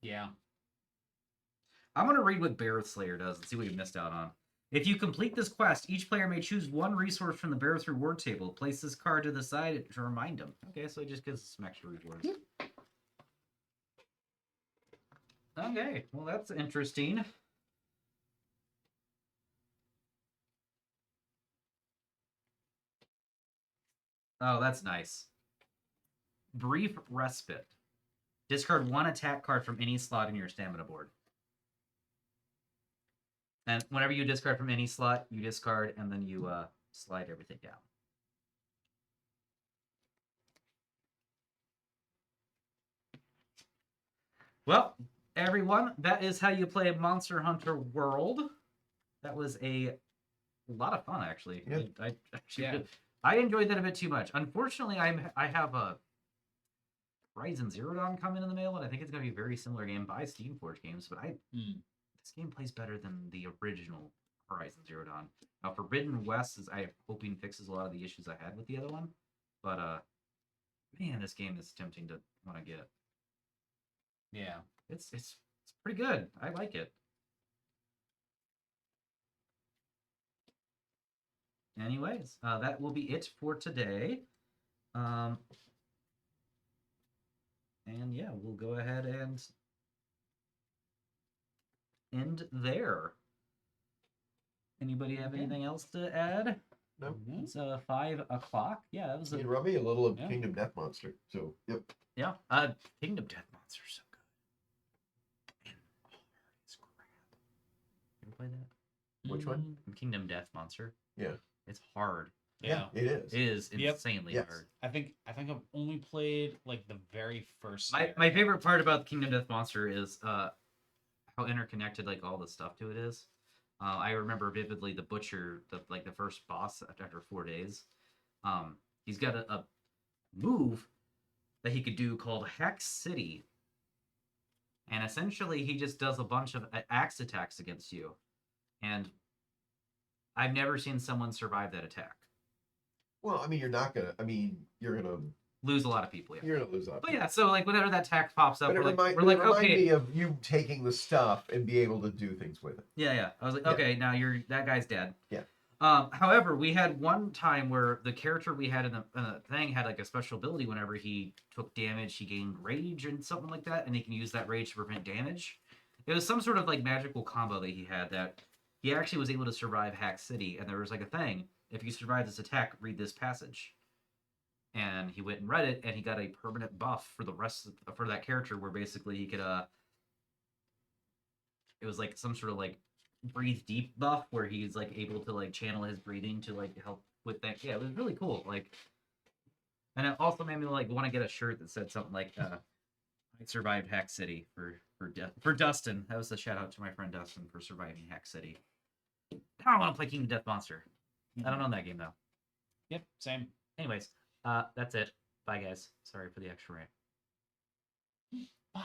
Yeah. I'm going to read what Barroth Slayer does and see what you missed out on. If you complete this quest, each player may choose 1 resource from the Barroth reward table. Place this card to the side to remind them. Okay, so it just gives us some extra rewards. Okay, well that's interesting. Oh, that's nice. Brief Respite. Discard 1 attack card from any slot in your stamina board. And whenever you discard from any slot, you discard and then you slide everything down. Well, everyone, that is how you play Monster Hunter World. That was a lot of fun, actually. Yeah. I actually I enjoyed that a bit too much. Unfortunately, I have a Horizon Zero Dawn coming in the mail, and I think it's going to be a very similar game by Steamforge Games, but this game plays better than the original Horizon Zero Dawn. Now, Forbidden West is I'm hoping fixes a lot of the issues I had with the other one, but man, this game is tempting to want to get. Yeah. It's pretty good. I like it. Anyways, that will be it for today. And yeah, we'll go ahead and end there. Anybody have anything else to add? No. It's 5 o'clock. Yeah, that was Me and Rummy, a little of Yeah. Kingdom Death Monster. So, yep. yeah. Kingdom Death Monster is so good. And it's crap. You ever play that? Which one? Kingdom Death Monster. Yeah. It's hard. Yeah. It is. It is Yep. insanely Yes. hard. I think I've only played like the very first. My favorite part about Kingdom Death Monster is how interconnected like all the stuff to it is. I remember vividly the butcher, the first boss after 4 days. He's got a move that he could do called Hex City, and essentially he just does a bunch of axe attacks against you, and I've never seen someone survive that attack. Well, I mean, you're not gonna. I mean, you're gonna. Lose a lot of people, yeah. You're gonna lose up. But yeah, so like whenever that attack pops up, But it we're remind okay. me of you taking the stuff and be able to do things with it. Yeah. I was like, Yeah. okay, now that guy's dead. Yeah. However, we had one time where the character we had in the thing had like a special ability. Whenever he took damage, he gained rage and something like that, and he can use that rage to prevent damage. It was some sort of like magical combo that he had that he actually was able to survive Hack City, and there was like a thing: if you survive this attack, read this passage. And he went and read it, and he got a permanent buff for the rest for that character, where basically he could it was like some sort of like breathe deep buff where he's like able to like channel his breathing to like help with that. Yeah, it was really cool. Like, and it also made me like want to get a shirt that said something like I survived Hack City for Dustin. That was a shout out to my friend Dustin for surviving Hack City. Now I want to play Kingdom Death Monster. I don't own that game though. Yep, same. Anyways, that's it. Bye guys. Sorry for the extra rant.